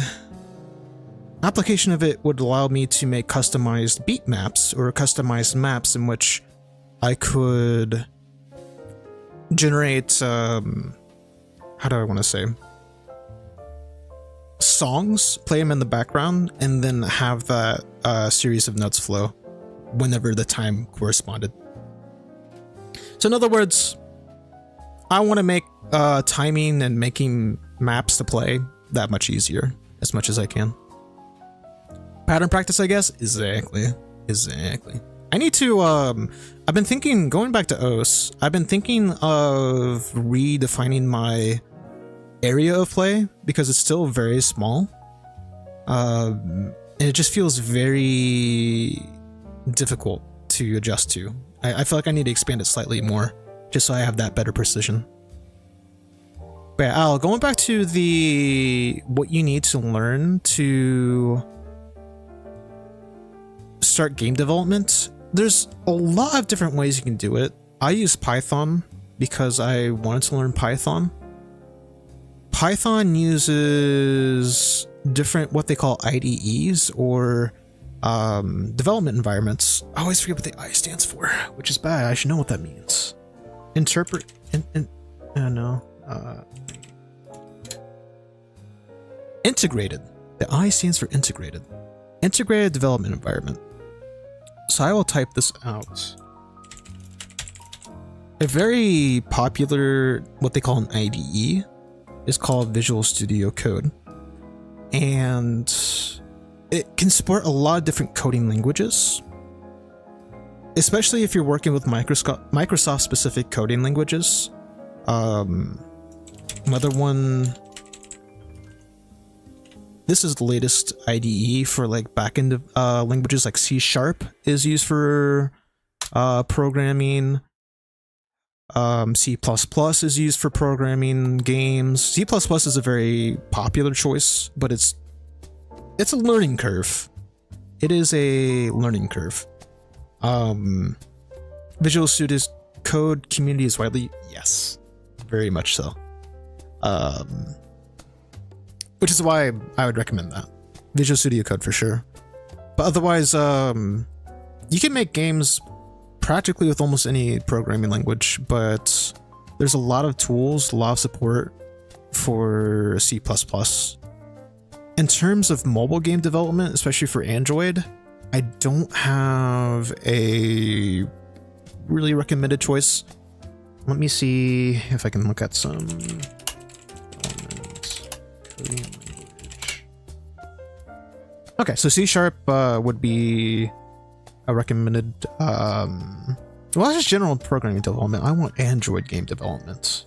application of it would allow me to make customized beat maps or customized maps in which I could generate, how do I want to say, songs, play them in the background, and then have that series of notes flow whenever the time corresponded. So in other words, I want to make timing and making maps to play that much easier as much as I can. Pattern practice, I guess. Exactly. I need to, I've been thinking, going back to OS, I've been thinking of redefining my area of play because it's still very small. And it just feels very difficult to adjust to. I feel like I need to expand it slightly more just so I have that better precision. But yeah, Al, going back to what you need to learn to start game development, there's a lot of different ways you can do it. I use Python because I wanted to learn Python. Python uses different, what they call IDEs, or development environments. I always forget what the I stands for, which is bad. I should know what that means. Interpret, integrated. The I stands for integrated. Integrated development environment. So I will type this out. A very popular, what they call an IDE, is called Visual Studio Code. And it can support a lot of different coding languages, especially if you're working with Microsoft specific coding languages. Another one, this is the latest IDE for like backend languages, like C# is used for programming. C++ is used for programming games. C++ is a very popular choice, but it's a learning curve. It is a learning curve. Visual Studio Code community is widely, yes, very much so. Which is why I would recommend that. Visual Studio Code for sure. But otherwise, you can make games practically with almost any programming language, but there's a lot of tools, a lot of support for C++. In terms of mobile game development, especially for Android, I don't have a really recommended choice. Let me see if I can look at some coding language. Okay, so C# would be a recommended, well, that's just general programming development. I want Android game development.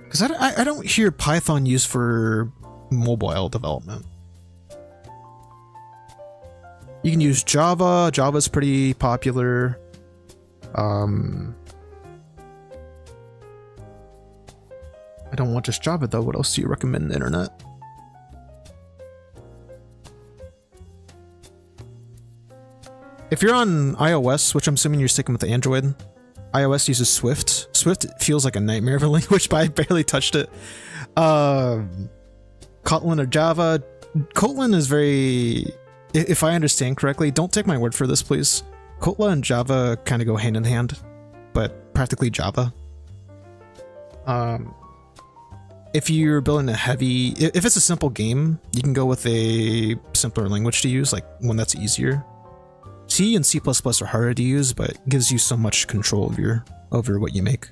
Because I don't hear Python used for mobile development. You can use Java. Java's pretty popular. I don't want just Java though. What else do you recommend on the internet? If you're on iOS, which I'm assuming you're sticking with Android, iOS uses Swift. Swift feels like a nightmare of a language, but I barely touched it. Kotlin or Java. Kotlin is very, if I understand correctly, don't take my word for this, please. Kotlin and Java kind of go hand in hand, but practically Java. If you're building a heavy, if it's a simple game, you can go with a simpler language to use, like one that's easier. C and C++ are harder to use, but it gives you so much control over what you make.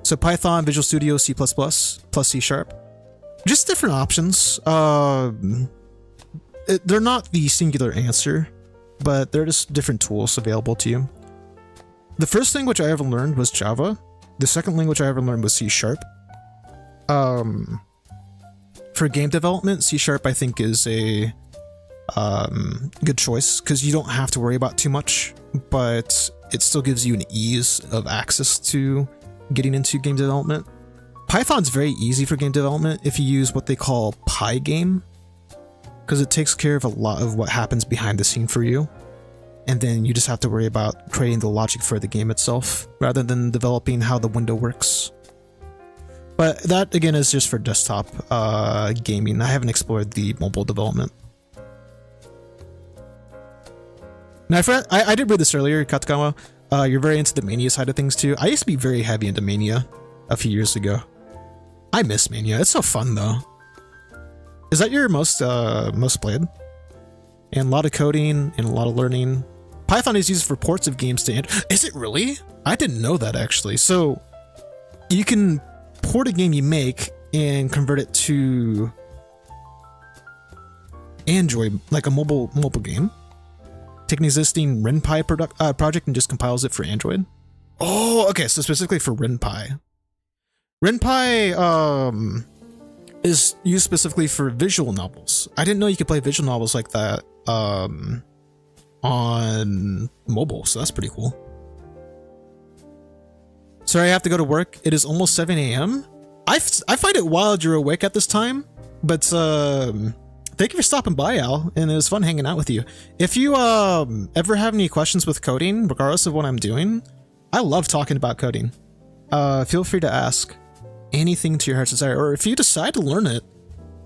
So Python, Visual Studio, C++, plus C#. Just different options. They're not the singular answer, but they're just different tools available to you. The first language I ever learned was Java. The second language I ever learned was C#. For game development, C# I think is a good choice because you don't have to worry about too much, but it still gives you an ease of access to getting into game development. Python's very easy for game development if you use what they call Pygame, because it takes care of a lot of what happens behind the scene for you, and then you just have to worry about creating the logic for the game itself rather than developing how the window works. But that again is just for desktop gaming. I haven't explored the mobile development. Now, I did read this earlier, Katagawa. You're very into the Mania side of things too. I used to be very heavy into Mania a few years ago. I miss Mania. It's so fun though. Is that your most played? And a lot of coding and a lot of learning. Python is used for ports of games to Android. Is it really? I didn't know that actually. So you can port a game you make and convert it to Android, like a mobile game. Take an existing RenPy project and just compiles it for Android. Oh, okay. So specifically for RenPy. RenPy is used specifically for visual novels. I didn't know you could play visual novels like that on mobile, so that's pretty cool. Sorry, I have to go to work. It is almost 7 a.m. I find it wild you're awake at this time, but thank you for stopping by, Al, and it was fun hanging out with you. If you ever have any questions with coding, regardless of what I'm doing, I love talking about coding. Feel free to ask anything to your heart's desire, or if you decide to learn it,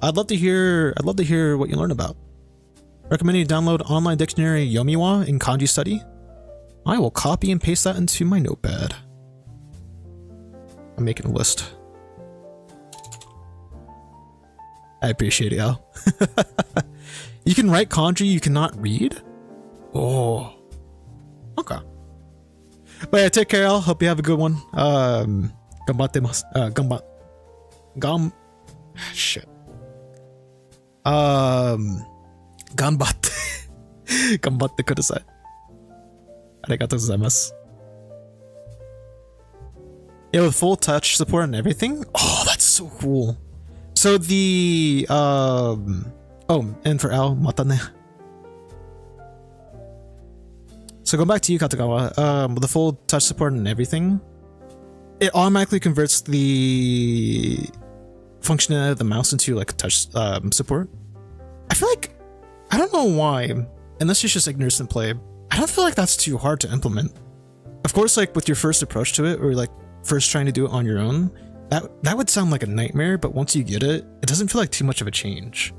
I'd love to hear what you learn about. Recommend you download online dictionary Yomiwa in kanji study. I will copy and paste that into my notepad. I'm making a list. I appreciate it, Al. You can write kanji, you cannot read? Oh. Okay. But yeah, take care, Al. Hope you have a good one. Ganbattemasu. Shit. Ganbatte. Ganbatte kudasai. Arigatou gozaimasu. Yeah, with full touch support and everything? Oh, that's so cool. So the oh, and for Al, matane. So going back to you, Katagawa, with the full touch support and everything, it automatically converts the functionality of the mouse into like touch support. I feel like, I don't know why, unless you're just ignorant in play, I don't feel like that's too hard to implement. Of course, like with your first approach to it, or like first trying to do it on your own, that would sound like a nightmare, but once you get it, it doesn't feel like too much of a change.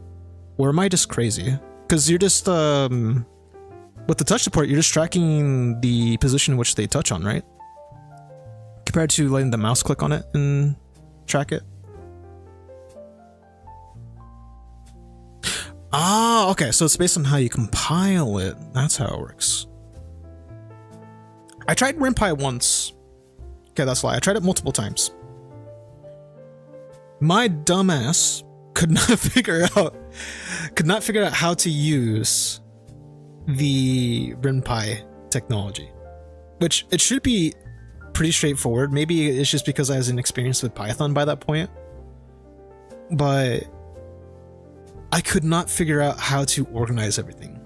Or am I just crazy? Because you're just, with the touch support, you're just tracking the position in which they touch on, right? Compared to letting the mouse click on it and track it. Ah, okay, so it's based on how you compile it. That's how it works. I tried RenPy once. Okay, that's why. I tried it multiple times. My dumbass could not figure out how to use the RenPy technology, which it should be pretty straightforward. Maybe it's just because I was inexperienced with Python by that point, but I could not figure out how to organize everything.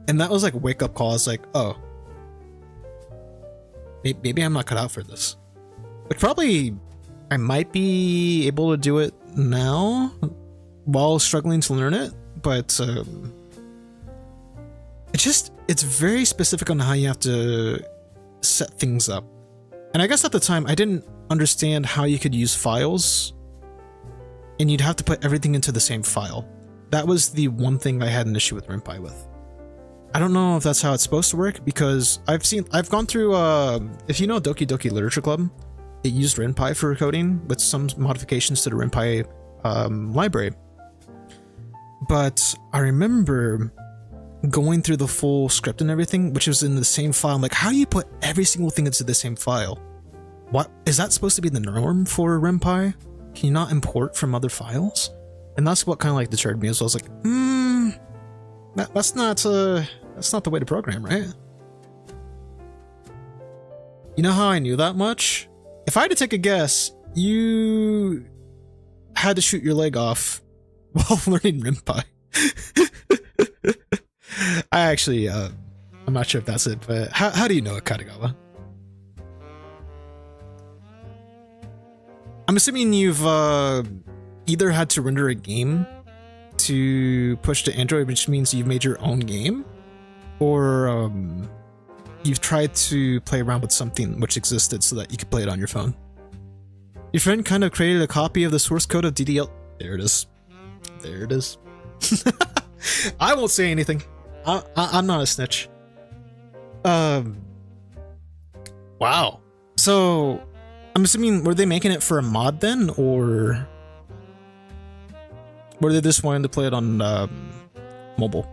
And that was like a wake-up call. I was like, oh, maybe I'm not cut out for this. But probably I might be able to do it now while struggling to learn it, but it's very specific on how you have to set things up. And I guess at the time I didn't understand how you could use files and you'd have to put everything into the same file. That was the one thing I had an issue with RenPy with. I don't know if that's how it's supposed to work, because I've gone through, if you know Doki Doki Literature Club, it used RenPy for coding with some modifications to the RenPy library. But I remember going through the full script and everything, which was in the same file. I'm like, how do you put every single thing into the same file? What is that supposed to be the norm for RenPy? Can you not import from other files? And that's what kind of like deterred me. So I was like, that's not the way to program, right? You know how I knew that much? If I had to take a guess, you had to shoot your leg off while learning RenPy. I actually, I'm not sure if that's it, but how do you know it, Katagawa? I'm assuming you've either had to render a game to push to Android, which means you've made your own game, or you've tried to play around with something which existed so that you could play it on your phone. Your friend kind of created a copy of the source code of DDL. There it is. There it is. I won't say anything. I'm not a snitch. Wow. So, I'm assuming, were they making it for a mod then, or were they just wanting to play it on mobile?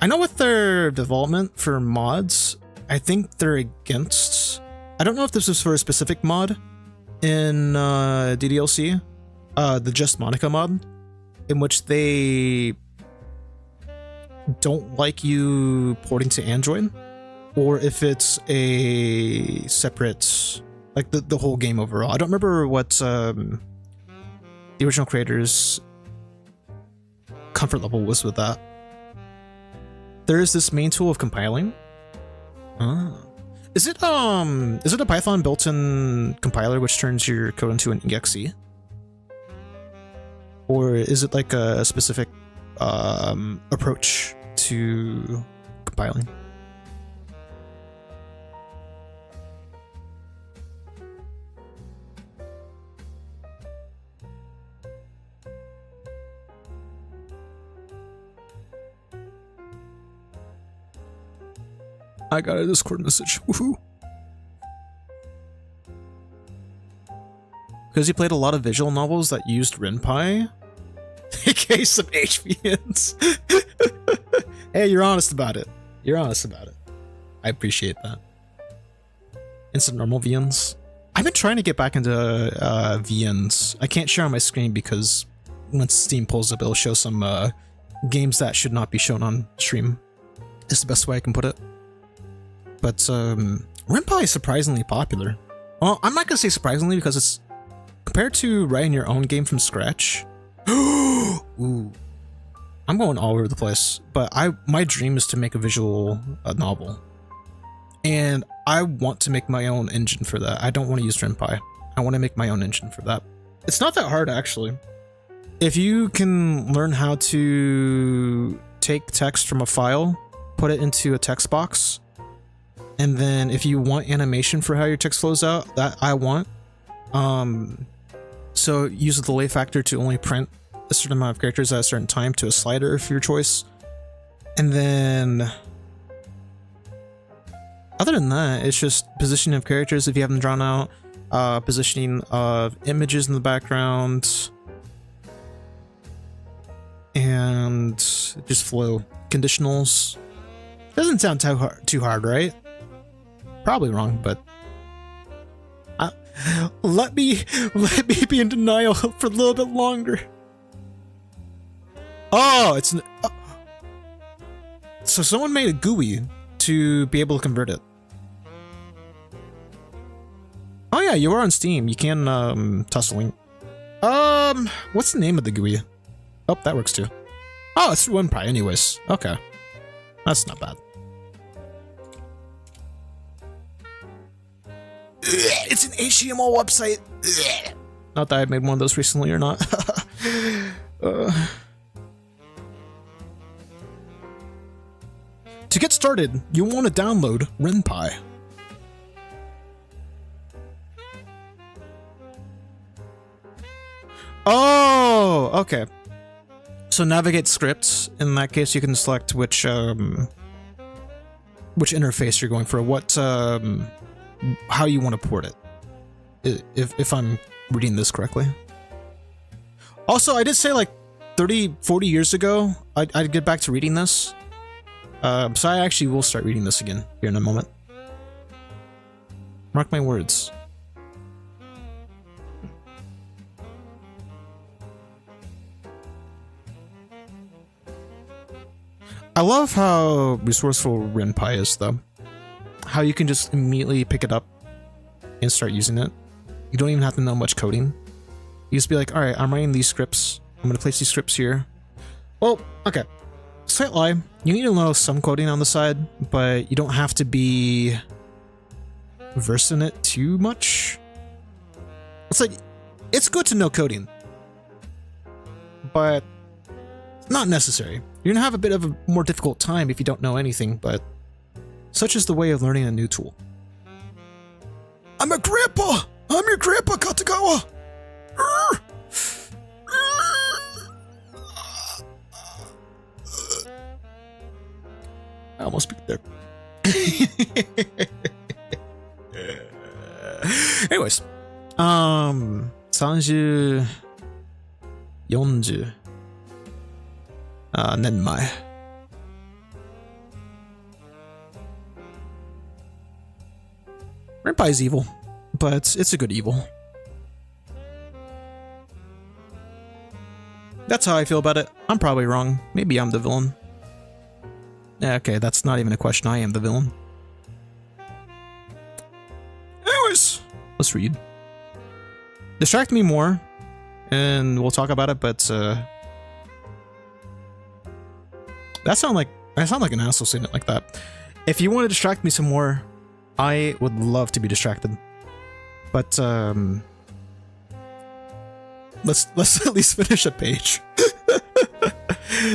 I know with their development for mods, I think they're against. I don't know if this was for a specific mod in DDLC, the Just Monica mod, in which they don't like you porting to Android, or if it's a separate, like the whole game overall. I don't remember what the original creators' comfort level was with that. There is this main tool of compiling. Is it a Python built-in compiler which turns your code into an exe? Or is it like a specific approach to compiling? I got a Discord message. Woohoo! Because you played a lot of visual novels that used RenPy? aka some HVNs. Hey, you're honest about it. You're honest about it. I appreciate that. Instant normal VNs. I've been trying to get back into VNs. I can't share on my screen because once Steam pulls up, it'll show some games that should not be shown on stream. It's the best way I can put it. But RenPy is surprisingly popular. Well, I'm not gonna say surprisingly because it's compared to writing your own game from scratch. Ooh, I'm going all over the place. But my dream is to make a visual novel, and I want to make my own engine for that. I don't want to use RenPy. I want to make my own engine for that. It's not that hard actually. If you can learn how to take text from a file, put it into a text box. And then if you want animation for how your text flows out, that I want. So use the delay factor to only print a certain amount of characters at a certain time to a slider of your choice. And then other than that, it's just positioning of characters if you have them drawn out, positioning of images in the background, and just flow. Conditionals. Doesn't sound too hard, right? Probably wrong, but let me be in denial for a little bit longer. Oh, it's so someone made a GUI to be able to convert it. Oh yeah, you are on Steam. You can toss a link. What's the name of the GUI? Oh, that works too. Oh, it's through RenPy anyways. Okay, that's not bad. It's an HTML website. Not that I made one of those recently or not. To get started, you want to download RenPy. Oh, okay. So navigate scripts. In that case, you can select which interface you're going for. What how you want to port it, if I'm reading this correctly. Also, I did say like 30-40 years ago I'd get back to reading this, so I actually will start reading this again here in a moment. Mark my words. I love how resourceful RenPy is though. How you can just immediately pick it up and start using it. You don't even have to know much coding. You just be like, alright, I'm writing these scripts. I'm going to place these scripts here. Well, okay. Slight lie. You need to know some coding on the side, but you don't have to be versed in it too much. It's like, it's good to know coding, but not necessary. You're going to have a bit of a more difficult time if you don't know anything, but such is the way of learning a new tool. I'm a grandpa! I'm your grandpa, Katagawa! I almost peeked there. Anyways, 30、40、年前。Grandpa is evil, but it's a good evil. That's how I feel about it. I'm probably wrong. Maybe I'm the villain. Yeah, okay, that's not even a question. I am the villain. Anyways, let's read. Distract me more, and we'll talk about it, but I sound like an asshole saying it like that. If you want to distract me some more, I would love to be distracted. But let's at least finish a page.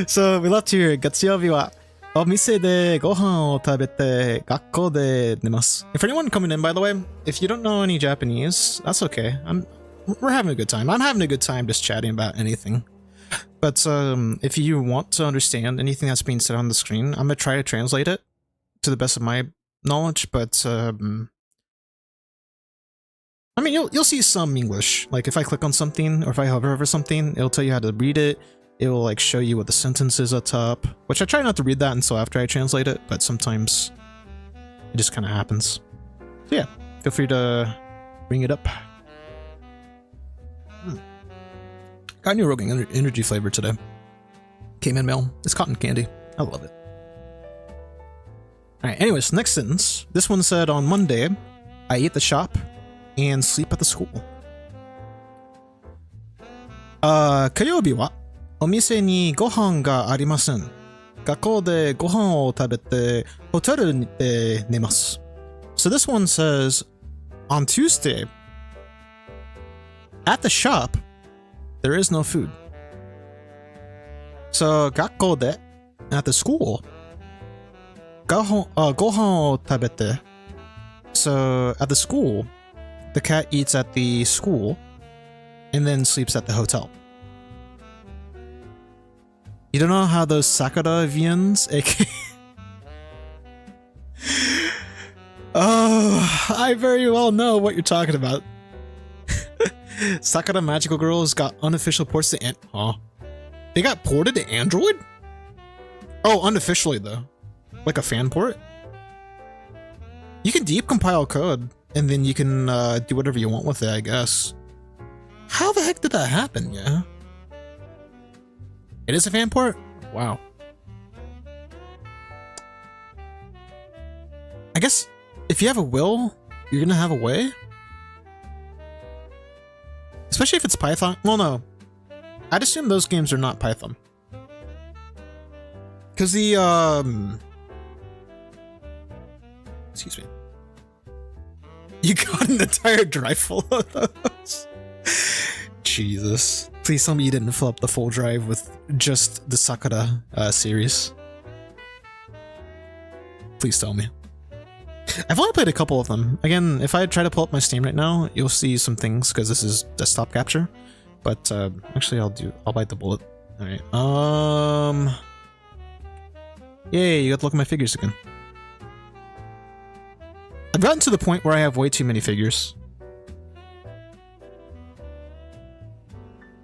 So we left here. 月曜日はお店でご飯を食べて学校で寝ます。If anyone coming in, by the way, if you don't know any Japanese, that's okay. We're having a good time. I'm having a good time just chatting about anything. But if you want to understand anything that's being said on the screen, I'm gonna try to translate it to the best of my knowledge. But I mean, you'll see some English. Like if I click on something or if I hover over something, it'll tell you how to read it. It will like show you what the sentence is up top, which I try not to read that until after I translate it, but sometimes it just kind of happens. So yeah, feel free to bring it up. Got a new Rogan energy flavor today. Came in mail. It's cotton candy. I love it. Alright, anyways, next sentence. This one said, on Monday, I eat at the shop and sleep at the school. 火曜日はお店にご飯がありません。学校でご飯を食べてホテルで寝ます。So this one says, on Tuesday, at the shop, there is no food. So 学校で at the school, ご飯を食べて So at the school, the cat eats at the school and then sleeps at the hotel. You don't know how those Sakura vians, aka... Oh, I very well know what you're talking about. Sakura Magical Girls got unofficial ports to they got ported to Android? Oh, unofficially though. Like a fan port? You can deep compile code and then you can do whatever you want with it, I guess. How the heck did that happen, yeah? It is a fan port? Wow. I guess if you have a will, you're gonna have a way? Especially if it's Python. Well, no. I'd assume those games are not Python. Because the, excuse me. You got an entire drive full of those? Jesus. Please tell me you didn't fill up the full drive with just the Sakura series. Please tell me. I've only played a couple of them. Again, if I try to pull up my Steam right now, you'll see some things because this is desktop capture. But actually, I'll bite the bullet. All right. Yay! You got to look at my figures again. I've gotten to the point where I have way too many figures.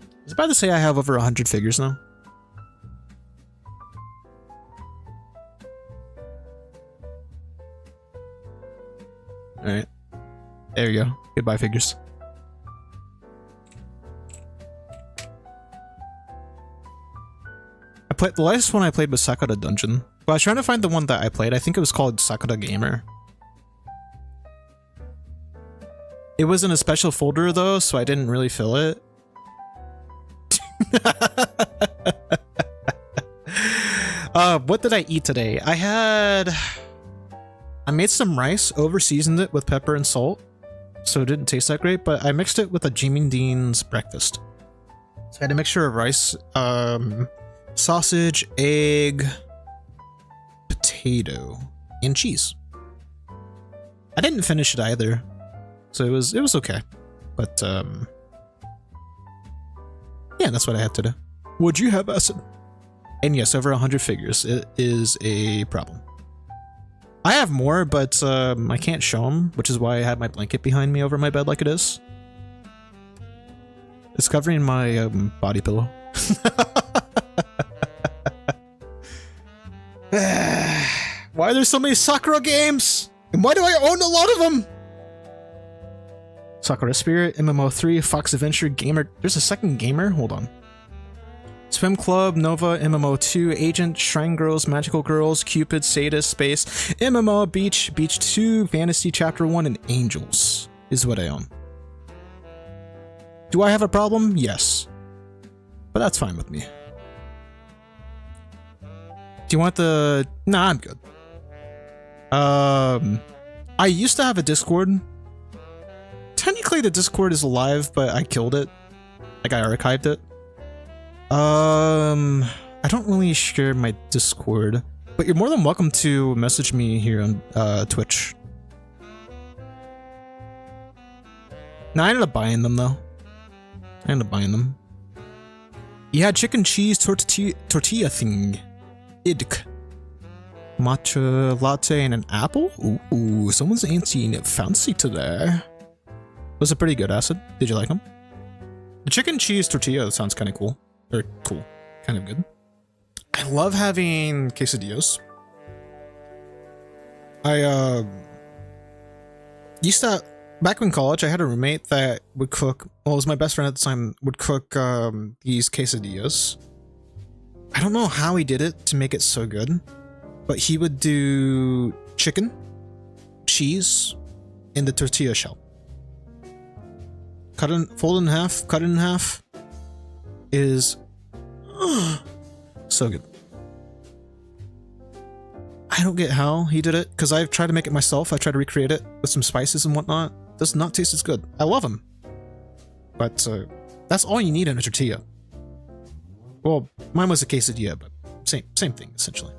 I was about to say I have over 100 figures now. Alright. There you go. Goodbye, figures. The last one I played was Sakura Dungeon. Well, I was trying to find the one that I played. I think it was called Sakura Gamer. It was in a special folder though, so I didn't really fill it. What did I eat today? I made some rice, over seasoned it with pepper and salt, so it didn't taste that great, but I mixed it with a Jimmy Dean's breakfast. So I had a mixture of rice, sausage, egg, potato, and cheese. I didn't finish it either, so it was okay. But yeah, that's what I had today. Would you have acid? And yes, over 100 figures. It is a problem. I have more, but I can't show them, which is why I have my blanket behind me over my bed like it is. It's covering my body pillow. Why are there so many Sakura games? And why do I own a lot of them? Sakura Spirit, MMO3, Fox Adventure, Gamer. There's a second gamer? Hold on. Swim Club, Nova, MMO2, Agent, Shrine Girls, Magical Girls, Cupid, Sadist, Space, MMO, Beach, Beach 2, Fantasy Chapter 1, and Angels is what I own. Do I have a problem? Yes. But that's fine with me. Do you want the... Nah, I'm good. I used to have a Discord. Technically the Discord is alive, but I killed it. Like I archived it. I don't really share my Discord, but you're more than welcome to message me here on Twitch. No, I ended up buying them though. I ended up buying them. You had chicken cheese tortilla thing. Idk. Matcha latte and an apple? Ooh, someone's ain't fancy today. Was it pretty good, Acid? Did you like them? The chicken cheese tortilla sounds kind of cool. Or cool. Kind of good. I love having quesadillas. I used to, back in college, I had a roommate that would cook, well, it was my best friend at the time, would cook these quesadillas. I don't know how he did it to make it so good, but he would do chicken, cheese, in the tortilla shell. Fold it in half, cut it in half. Is so good. I don't get how he did it, because I've tried to make it myself. I tried to recreate it with some spices and whatnot. Does not taste as good. I love them, but that's all you need in a tortilla. Well, mine was a quesadilla, but same thing essentially.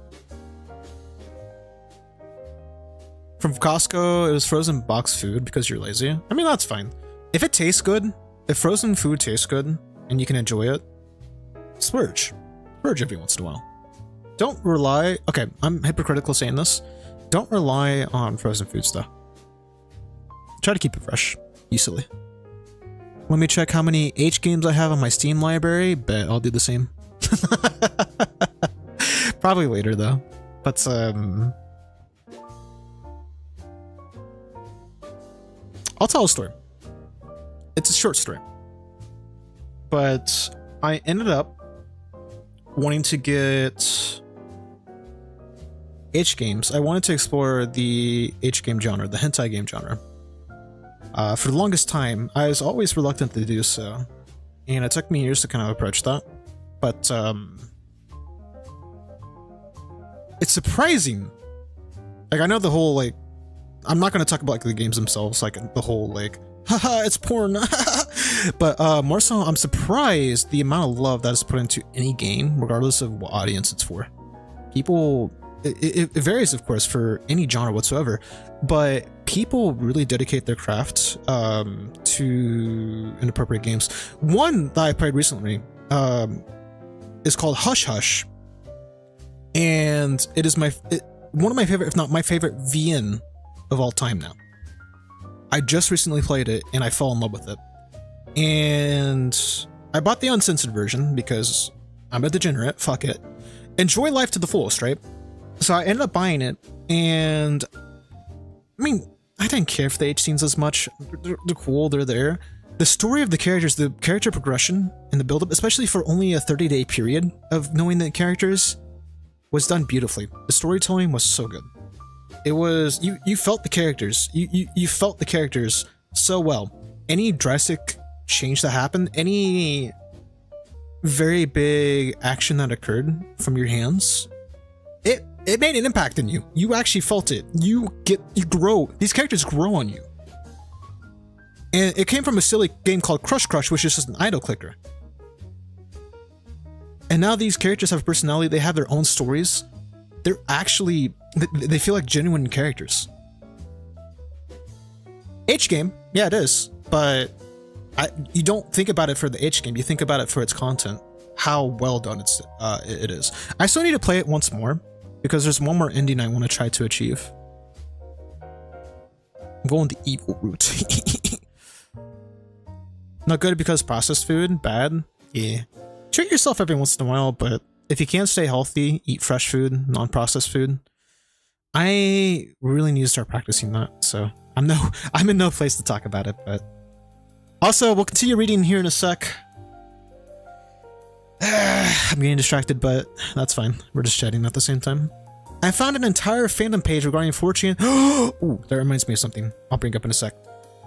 From Costco, it was frozen box food because you're lazy. I mean, that's fine. If it tastes good, if frozen food tastes good and you can enjoy it, splurge. Splurge every once in a while. Don't rely... Okay, I'm hypocritical saying this. Don't rely on frozen foods though. Try to keep it fresh. You silly. Let me check how many H games I have on my Steam library. Bet I'll do the same. Probably later though. But I'll tell a story. It's a short story. But I ended up wanting to get H games. I wanted to explore the H game genre, the hentai game genre. For the longest time, I was always reluctant to do so. And it took me years to kind of approach that. But it's surprising. Like, I know the whole, like, I'm not going to talk about like the games themselves, like the whole like, haha, it's porn. But more so, I'm surprised the amount of love that is put into any game, regardless of what audience it's for. People, it varies, of course, for any genre whatsoever, but people really dedicate their craft to inappropriate games. One that I played recently is called Hush Hush, and it is one of my favorite, if not my favorite, VN of all time now. I just recently played it and I fell in love with it. And I bought the uncensored version because I'm a degenerate, fuck it. Enjoy life to the fullest, right? So I ended up buying it, and I mean, I didn't care for the H scenes as much. They're cool, they're there. The story of the characters, the character progression and the build-up, especially for only a 30-day period of knowing the characters, was done beautifully. The storytelling was so good. It was, you felt the characters. You felt the characters so well. Any drastic change that happened, any very big action that occurred from your hands, it made an impact in you. You actually felt it. You grow. These characters grow on you. And it came from a silly game called Crush Crush, which is just an idle clicker. And now these characters have personality. They have their own stories. They're actually, they feel like genuine characters. H game, yeah, it is, but you don't think about it for the H game. You think about it for its content, how well done it is. I still need to play it once more because there's one more ending I want to try to achieve. I'm going the evil route. Not good because processed food, bad. Yeah. Treat yourself every once in a while, but if you can't stay healthy, eat fresh food, non-processed food. I really need to start practicing that, so I'm in no place to talk about it, but also we'll continue reading here in a sec. I'm getting distracted, but that's fine. We're just chatting at the same time. I found an entire fandom page regarding 4chan. Ooh, that reminds me of something I'll bring up in a sec.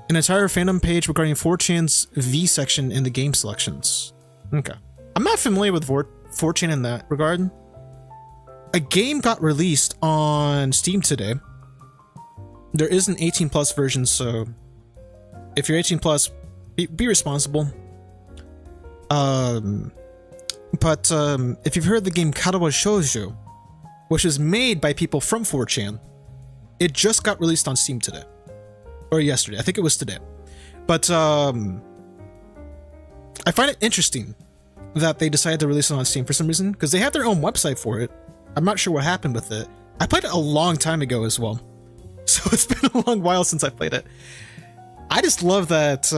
An entire fandom page regarding 4chan's V section in the game selections. Okay. I'm not familiar with 4chan in that regard. A game got released on Steam today. There is an 18 plus version, so if you're 18 plus, be responsible. But if you've heard the game Karawa Shoujo, which is made by people from 4chan, it just got released on Steam today. Or yesterday, I think it was today. But I find it interesting that they decided to release it on Steam for some reason, because they have their own website for it. I'm not sure what happened with it. I played it a long time ago as well, so it's been a long while since I played it. I just love that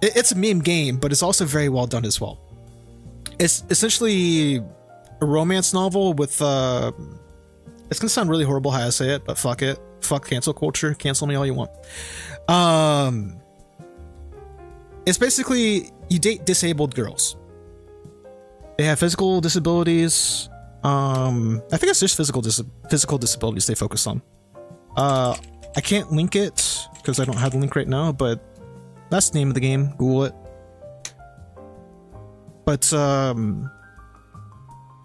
it's a meme game, but it's also very well done as well. It's essentially a romance novel with it's gonna sound really horrible how I say it, but fuck it. Fuck cancel culture. Cancel me all you want. It's basically you date disabled girls. They have physical disabilities. I think it's just physical disabilities they focus on. I can't link it because I don't have the link right now, but that's the name of the game. Google it. But I'll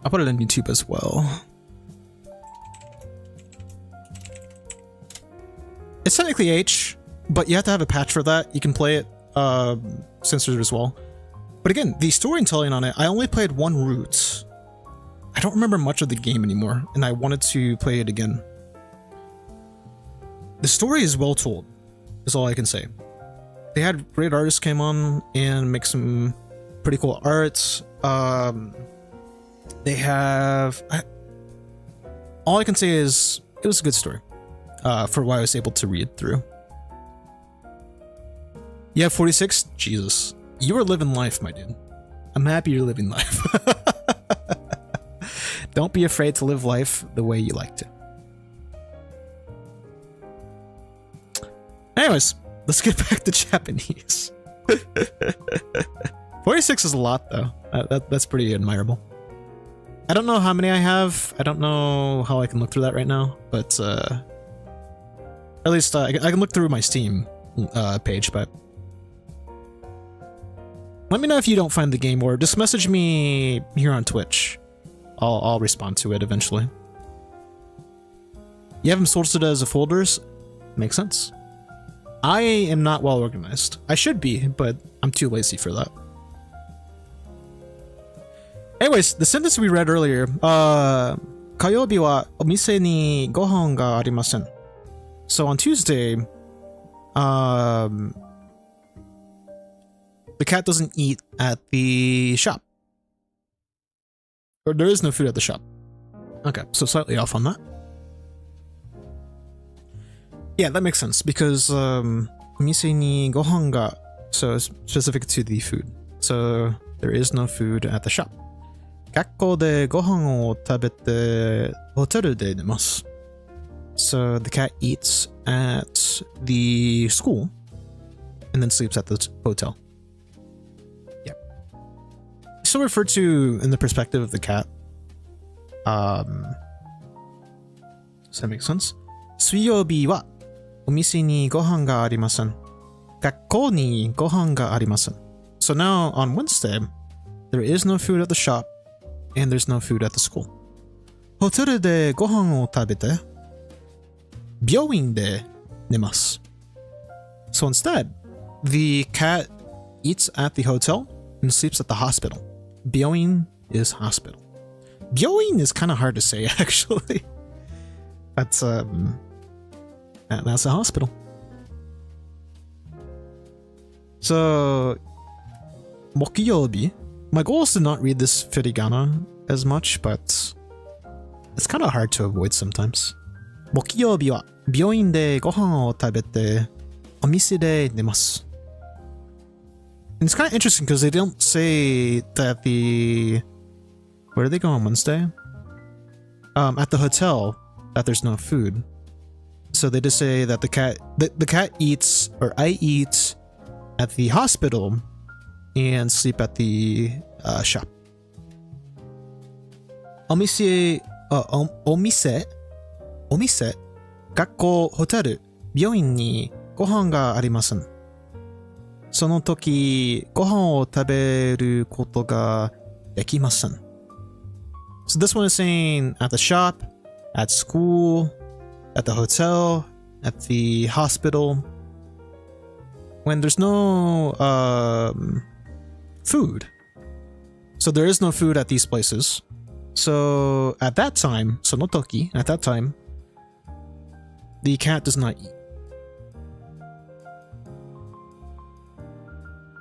put it on YouTube as well. It's technically H, but you have to have a patch for that. You can play it censored as well. But again, the storytelling on it, I only played one route. I don't remember much of the game anymore, and I wanted to play it again. The story is well told, is all I can say. They had great artists came on and make some pretty cool art. They have... all I can say is it was a good story for what I was able to read through. Yeah, 46? Jesus. You are living life, my dude. I'm happy you're living life. Don't be afraid to live life the way you like to. Anyways, let's get back to Japanese. 46 is a lot, though. That's pretty admirable. I don't know how many I have. I don't know how I can look through that right now, but at least I can look through my Steam page, but let me know if you don't find the game, or just message me here on Twitch. I'll respond to it eventually. You have them sorted as a folders? Makes sense. I am not well organized. I should be, but I'm too lazy for that. Anyways, the sentence we read earlier, 火曜日はお店にご飯がありません. So on Tuesday, the cat doesn't eat at the shop. Or there is no food at the shop. Okay, so slightly off on that. Yeah, that makes sense, because お店にご飯が, so it's specific to the food. So there is no food at the shop. 学校でご飯を食べてホテルで寝ます. So the cat eats at the school and then sleeps at the hotel. Yeah. Still referred to in the perspective of the cat. Does that make sense? 水曜日はお店にご飯がありません. 学校にご飯がありません. So now on Wednesday, there is no food at the shop and there's no food at the school. ホテルでご飯を食べて病院で寝ます. So instead, the cat eats at the hotel and sleeps at the hospital. 病院 is hospital. 病院 is kind of hard to say, actually. That's a hospital. So, 木曜日. My goal is to not read this furigana as much, but it's kind of hard to avoid sometimes. 木曜日は病院でご飯を食べて、お店で寝ます。And it's kind of interesting because they don't say that where do they go on Wednesday? At the hotel, that there's no food. So they just say that the cat eats, or I eat at the hospital and sleep at the shop. お店、学校、ホテル、病院にご飯がありません。その時、ご飯を食べることができません。So this one is saying at the shop, at school, at the hotel, at the hospital, when there's no food. So there is no food at these places. So at that time, その時, at that time, the cat does not eat.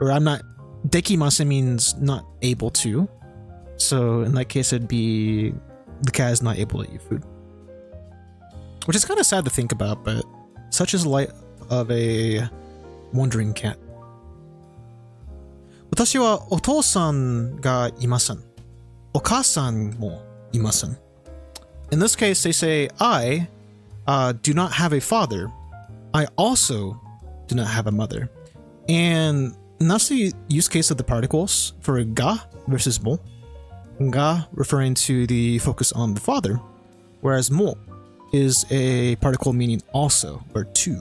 Or I'm not, dekimasen means not able to. So in that case, it'd be the cat is not able to eat food. Which is kind of sad to think about, but such is the life of a wandering cat. 私はお父さんがいません。お母さんもいません。In this case, they say, I do not have a father. I also do not have a mother. And that's the use case of the particles for ga versus mo. Ga referring to the focus on the father, whereas mo is a particle meaning also or to.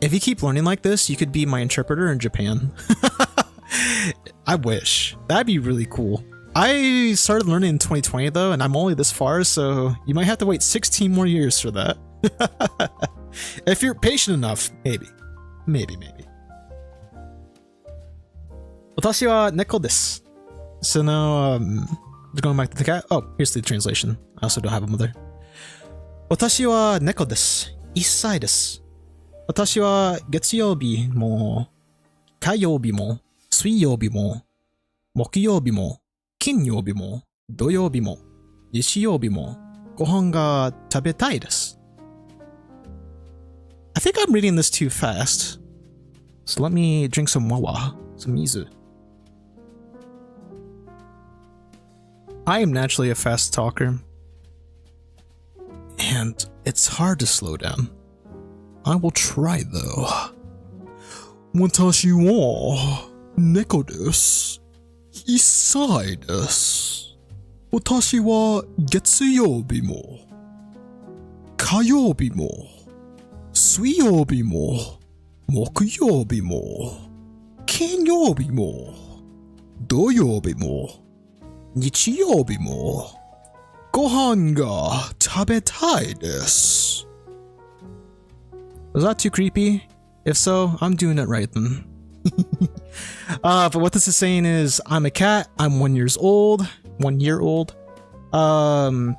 If you keep learning like this, you could be my interpreter in Japan. I wish. That'd be really cool. I started learning in 2020 though, and I'm only this far, so you might have to wait 16 more years for that. If you're patient enough, maybe. Maybe. 私は猫です. So now, going back to the cat. Oh, here's the translation. I also don't have a mother. 私は猫です. 1歳です. 私は月曜日も火曜日も水曜日も木曜日も金曜日も土曜日も日曜日もご飯が食べたいです. I think I'm reading this too fast. So let me drink some wawa, some mizu. I am naturally a fast talker. And it's hard to slow down. I will try though. 私は猫です。1歳です。私は月曜日も火曜日も水曜日も木曜日も金曜日も土曜日も日曜日もご飯が食べたいです. Was that too creepy? If so, I'm doing it right then. But what this is saying is, I'm a cat, I'm 1 year old. On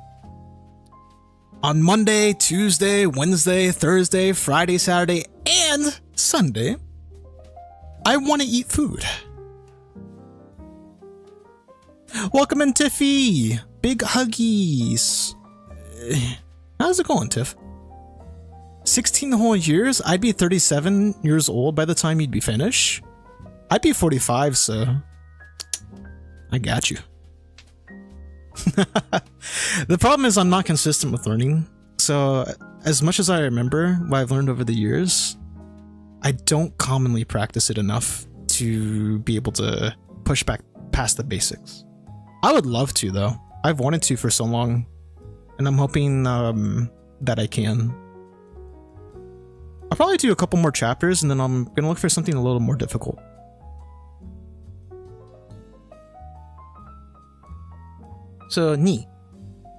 Monday, Tuesday, Wednesday, Thursday, Friday, Saturday, and Sunday, I want to eat food. Welcome in, Tiffy! Big huggies! How's it going, Tiff? 16 whole years? I'd be 37 years old by the time you'd be finished. I'd be 45, so I got you. The problem is I'm not consistent with learning. So as much as I remember what I've learned over the years, I don't commonly practice it enough to be able to push back past the basics. I would love to though. I've wanted to for so long, and I'm hoping that I can. I'll probably do a couple more chapters and then I'm gonna look for something a little more difficult. So, 2.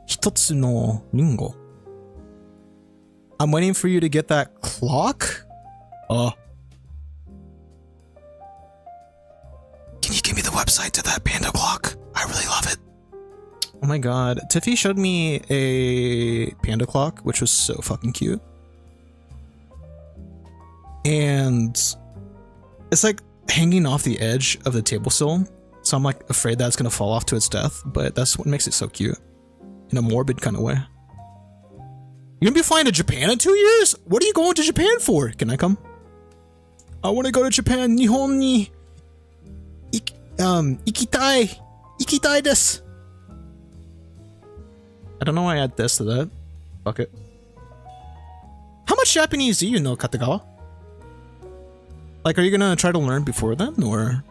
一つのリンゴ. I'm waiting for you to get that clock? Can you give me the website to that panda clock? I really love it. Oh my god. Tiffy showed me a panda clock, which was so fucking cute. And it's like hanging off the edge of the table sill. So I'm like afraid that it's gonna fall off to its death, but that's what makes it so cute. In a morbid kind of way. You're gonna be flying to Japan in 2 years? What are you going to Japan for? Can I come? I want to go to Japan. Nihon ni ikitai. Ikitai desu. I don't know why I add this to that. Fuck it. How much Japanese do you know, Katagawa? Like, are you gonna try to learn before then, or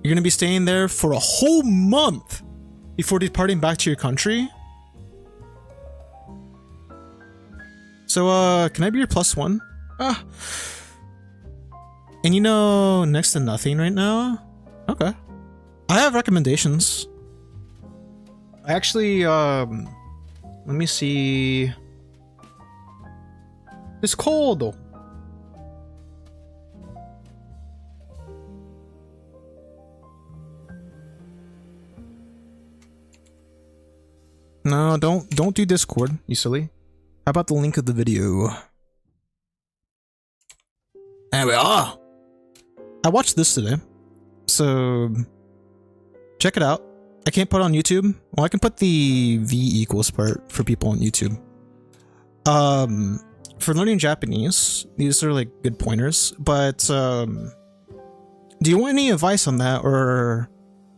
you're gonna be staying there for a whole month before departing back to your country? So, can I be your +1? And you know next to nothing right now? Okay. I have recommendations. I actually, let me see. It's cold. No, don't do Discord, you silly. How about the link of the video? Anyway, I watched this today, so check it out. I can't put it on YouTube. Well, I can put the V = part for people on YouTube. For learning Japanese, these are like good pointers, but do you want any advice on that, or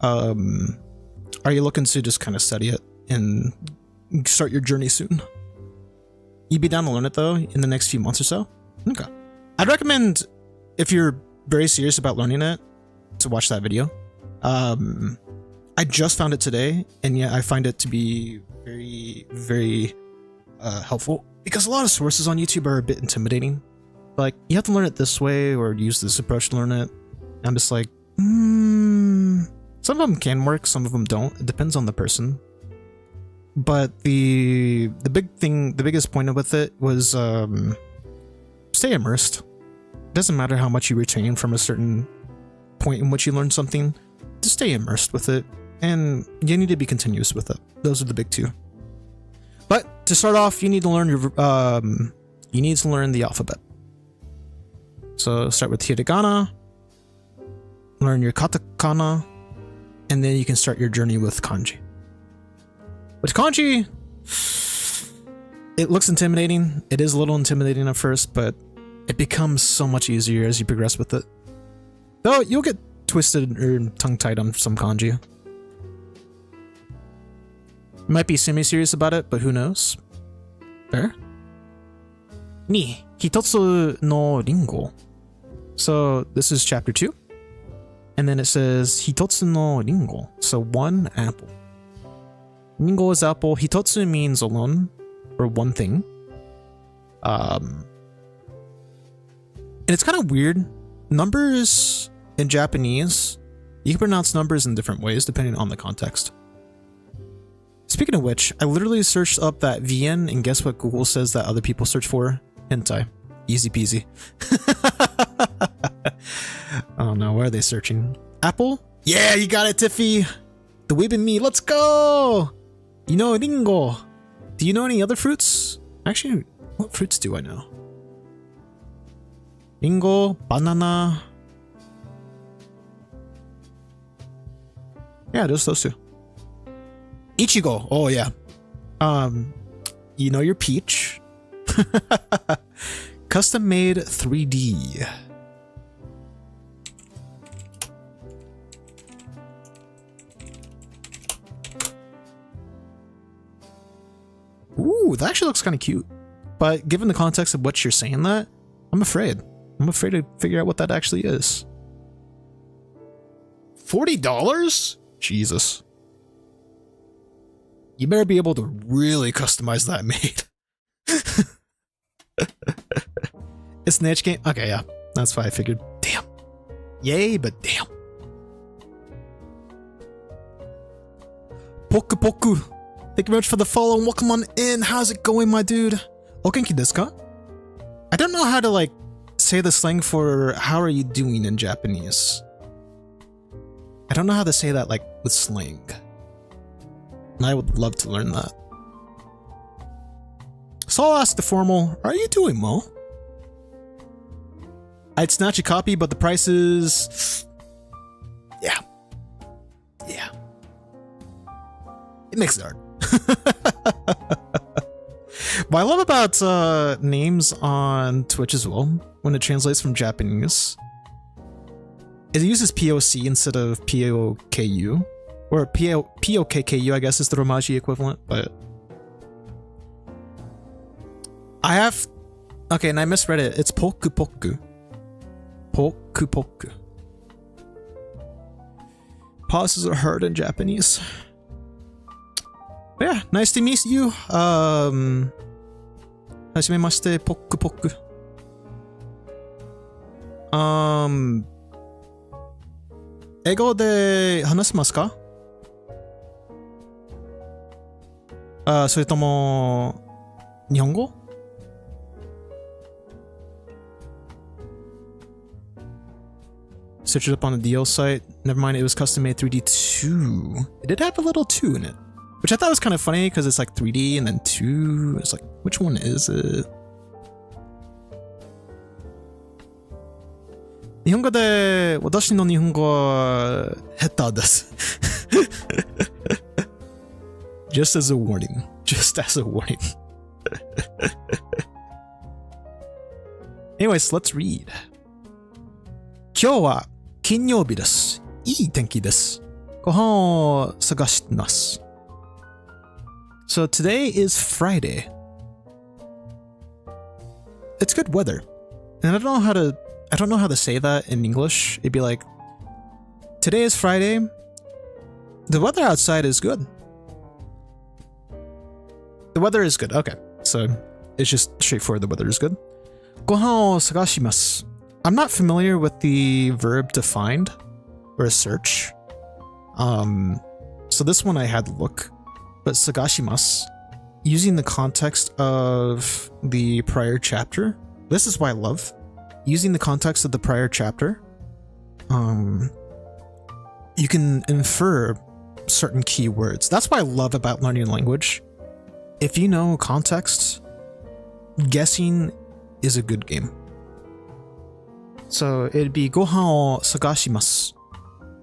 are you looking to just kind of study it and start your journey soon? You'd be down to learn it though in the next few months or so? Okay. I'd recommend, if you're very serious about learning it, to watch that video. I just found it today, and yeah, I find it to be very, very helpful, because a lot of sources on YouTube are a bit intimidating. Like, you have to learn it this way or use this approach to learn it. And I'm just like, some of them can work, some of them don't. It depends on the person. But the biggest point with it was stay immersed. It doesn't matter how much you retain from a certain point in which you learn something. Just stay immersed with it, and you need to be continuous with it. Those are the big two. But to start off, you need to learn the alphabet. So start with hiragana, learn your katakana, and then you can start your journey with kanji. With kanji, it looks intimidating. It is a little intimidating at first, but it becomes so much easier as you progress with it. Though you'll get twisted or tongue-tied on some kanji. You might be semi-serious about it, but who knows? Fair? Ni hitotsu no ringo. So this is chapter 2. And then it says hitotsu no ringo. So one apple. Ringo is apple. Hitotsu means alone, or one thing. And it's kind of weird. Numbers in Japanese, you can pronounce numbers in different ways depending on the context. Speaking of which, I literally searched up that VN, and guess what Google says that other people search for? Hentai. Easy peasy. Oh no, where are they searching? Apple? Yeah, you got it, Tiffy! The weeb and me, let's go! You know ringo. Do you know any other fruits? Actually, what fruits do I know? Ringo, banana. Yeah, just those two. Ichigo. Oh yeah. You know your peach. Custom made 3D. Ooh, that actually looks kind of cute. But given the context of what you're saying that, I'm afraid. I'm afraid to figure out what that actually is. $40? Jesus. You better be able to really customize that made. It's an itch game? Okay, yeah. That's why I figured. Damn. Yay, but damn. Poku Poku. Thank you very much for the follow and welcome on in. How's it going, my dude? Okenki desu ka? I don't know how to, like, say the slang for how are you doing in Japanese. I don't know how to say that, like, with slang. And I would love to learn that. So I'll ask the formal, are you doing well? I'd snatch a copy, but the price is... Yeah. Yeah. It makes it hard. What I love about names on Twitch as well, when it translates from Japanese, is it uses POC instead of POKU. Or POKKU, I guess, is the Romaji equivalent, but... I have... Okay, and I misread it. It's Poku Poku. Poku Poku. Pauses are hard in Japanese. But yeah, nice to meet you. Hajimemashite, Poku Poku. Eigo de hanashimasu ka? それとも日本語? Search it up on the DL site. Never mind, it was custom made 3D 2. It did have a little 2 in it, which I thought was kind of funny because it's like 3D and then 2. It's like, which one is it? 日本語で私の日本語は下手です。Just as a warning. Just as a warning. Anyways, let's read. 今日は金曜日です。いい天気です。ご飯を探してます。So today is Friday. It's good weather. And I don't know how to say that in English. It'd be like, today is Friday. The weather outside is good. The weather is good. Okay. So it's just straightforward. The weather is good. ご飯を探します. I'm not familiar with the verb to find or search. So this one I had to look. But sagashimasu, using the context of the prior chapter. This is why I love using the context of the prior chapter. You can infer certain keywords. That's what I love about learning language. If you know context, guessing is a good game. So it'd be gohan o sagashimasu,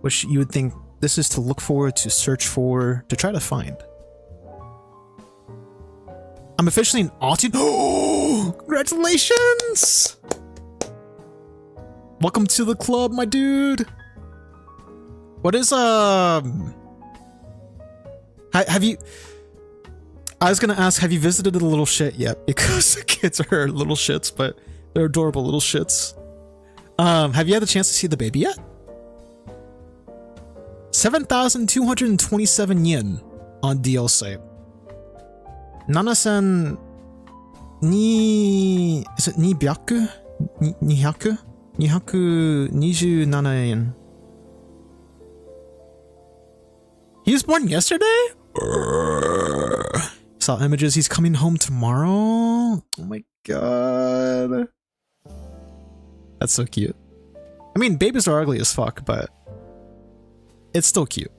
which you would think this is to look for, to search for, to try to find. I'm officially an Autumn. Oh, congratulations! Welcome to the club, my dude. What is have you? I was gonna ask, have you visited the little shit yet? Because the kids are little shits, but they're adorable little shits. Have you had the chance to see the baby yet? 7,227 yen on DL site. 7,000 ni is it 200? 227 yen. He was born yesterday? Saw images. He's coming home tomorrow. Oh my god. That's so cute. I mean, babies are ugly as fuck, but it's still cute.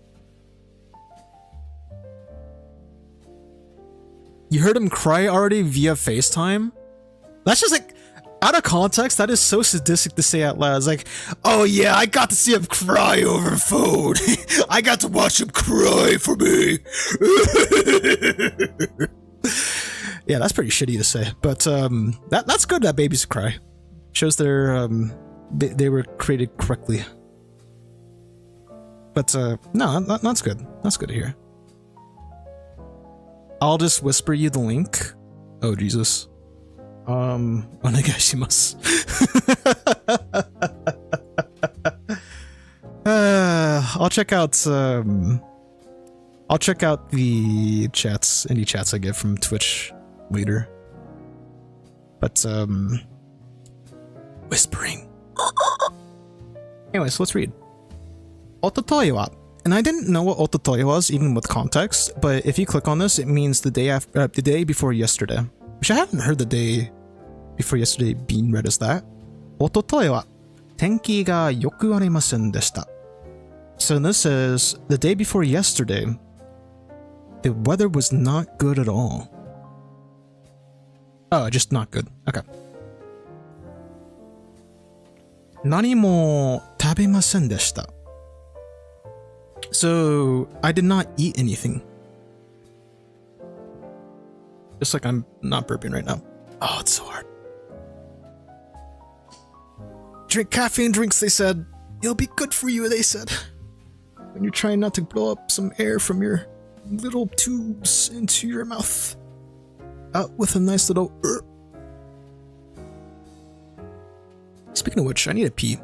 You heard him cry already via FaceTime? That's just like, out of context, that is so sadistic to say out loud. It's like, oh yeah, I got to see him cry over phone. I got to watch him cry for me. Yeah, that's pretty shitty to say, but that's good that babies cry. Shows they're they were created correctly. But no, that's good. That's good to hear. I'll just whisper you the link. Oh Jesus. Onegaishimasu. I'll check out the chats, any chats I get from Twitch later. But whispering. Anyways, let's read. Ototoi wa. And I didn't know what ototoi was even with context, but if you click on this, it means the day after, the day before yesterday. Which I haven't heard the day before yesterday being read as that. Ototoi wa tenki ga yoku arimasen deshita. So this is the day before yesterday. The weather was not good at all. Oh, just not good. Okay. Nani mo tabemasen deshita. So I did not eat anything. Just like I'm not burping right now. Oh, it's so hard. Drink caffeine drinks, they said. It'll be good for you, they said. When you're trying not to blow up some air from your little tubes into your mouth. Out with a nice little... Speaking of which, I need a pee.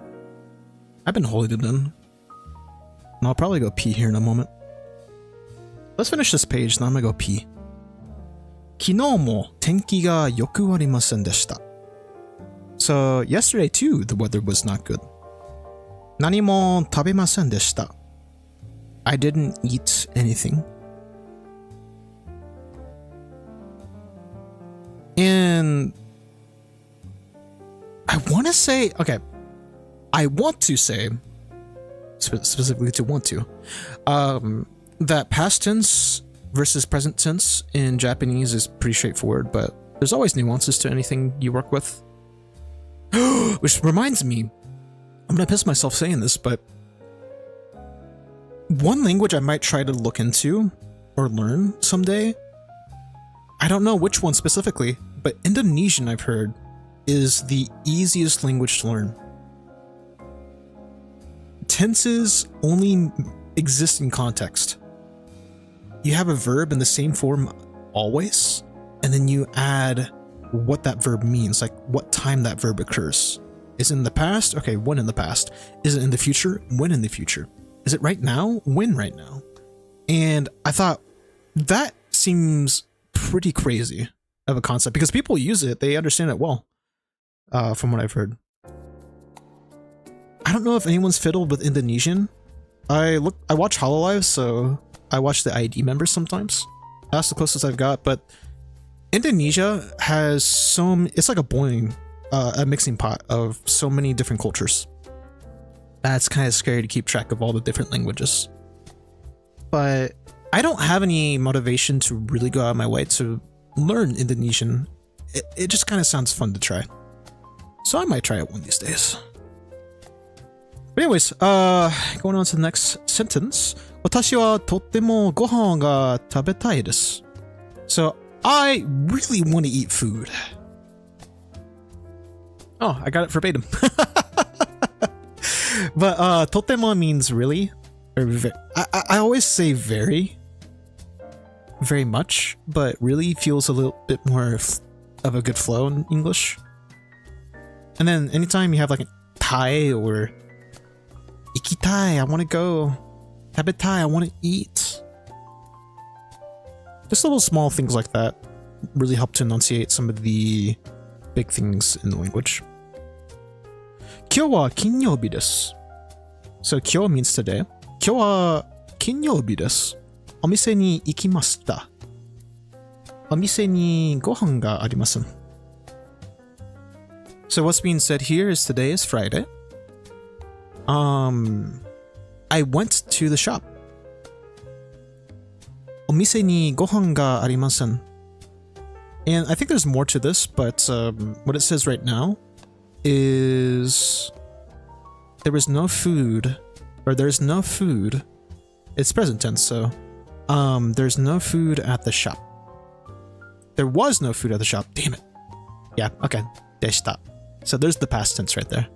I've been holding it in. And I'll probably go pee here in a moment. Let's finish this page, and I'm gonna go pee. 昨日も天気が良くありませんでした. So, yesterday too, the weather was not good. 何も食べませんでした. I didn't eat anything. And I want to say, okay, I want to say, specifically to want to, that past tense versus present tense in Japanese is pretty straightforward, but there's always nuances to anything you work with. Which reminds me, I'm gonna piss myself saying this, but one language I might try to look into or learn someday, I don't know which one specifically, but Indonesian, I've heard, is the easiest language to learn. Tenses only exist in context. You have a verb in the same form always, and then you add what that verb means, like what time that verb occurs. Is it in the past? Okay, when in the past. Is it in the future? When in the future. Is it right now? When right now. And I thought that seems pretty crazy of a concept because people use it, they understand it well, from what I've heard. I don't know if anyone's fiddled with Indonesian. I watch HoloLive, so I watch the ID members sometimes. That's the closest I've got, but Indonesia has it's like a mixing pot of so many different cultures. That's kind of scary to keep track of all the different languages. But I don't have any motivation to really go out of my way to learn Indonesian. It just kind of sounds fun to try. So I might try it one of these days. But anyways, going on to the next sentence. 私はとってもご飯が食べたいです. So I really want to eat food. Oh, I got it verbatim. But とても means really. Or I always say very much, but really feels a little bit more of a good flow in English. And then anytime you have like a tai or ikitai, I want to go. Tabetai, I want to eat. Just little small things like that really help to enunciate some of the big things in the language. 今日は金曜日です. So 今日 means today. 今日は金曜日です. お店に行きました. お店にご飯がありません. So what's being said here is today is Friday. I went to the shop. お店にご飯がありません. And I think there's more to this, but what it says right now is there was no food, or there's no food. It's present tense, so there's no food at the shop. There was no food at the shop. Damn it. Yeah, okay. Deshita. So there's the past tense right there.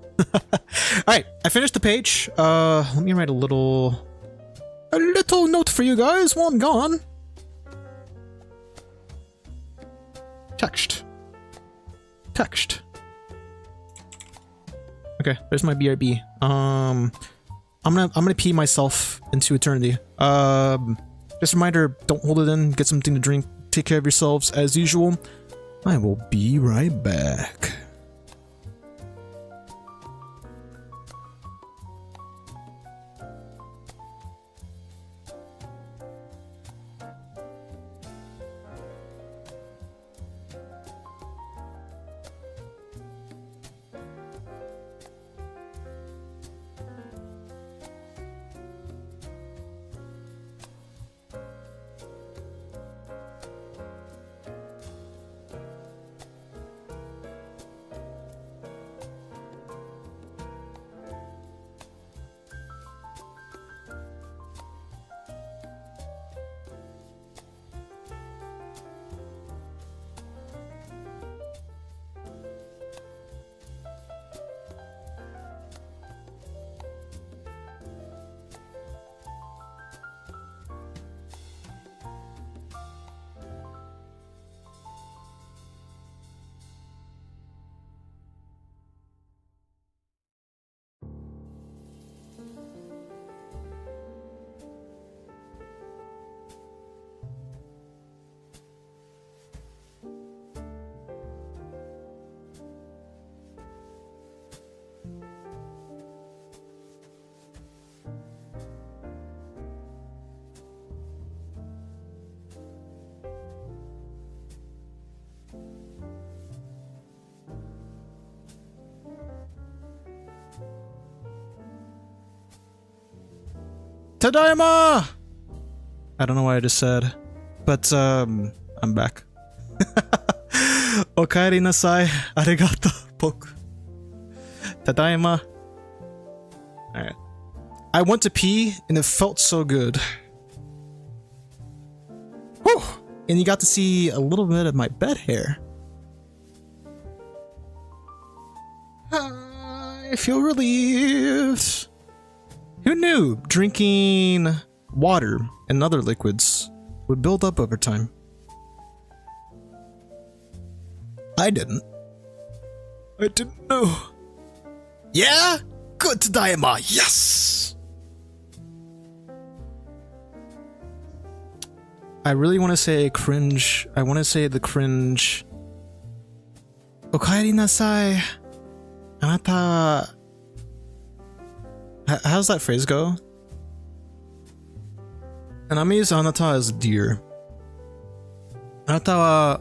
Alright, I finished the page. Let me write a little note for you guys while I'm gone. Text. Okay, there's my BRB. I'm gonna pee myself into eternity. Just a reminder, don't hold it in, get something to drink, take care of yourselves as usual. I will be right back. Tadaima! I don't know what I just said, but I'm back. Okaeri nasai. Arigato, boku. Tadaima. Alright. I went to pee and it felt so good. Whew! And you got to see a little bit of my bed hair. I feel relieved. Who knew drinking water and other liquids would build up over time? I didn't. I didn't know. Yeah? Good Tadaima, yes! I really want to say cringe. I want to say the cringe. Okaeri nasai. Anata. How's that phrase go? And I'm gonna use anata as dear. Anata wa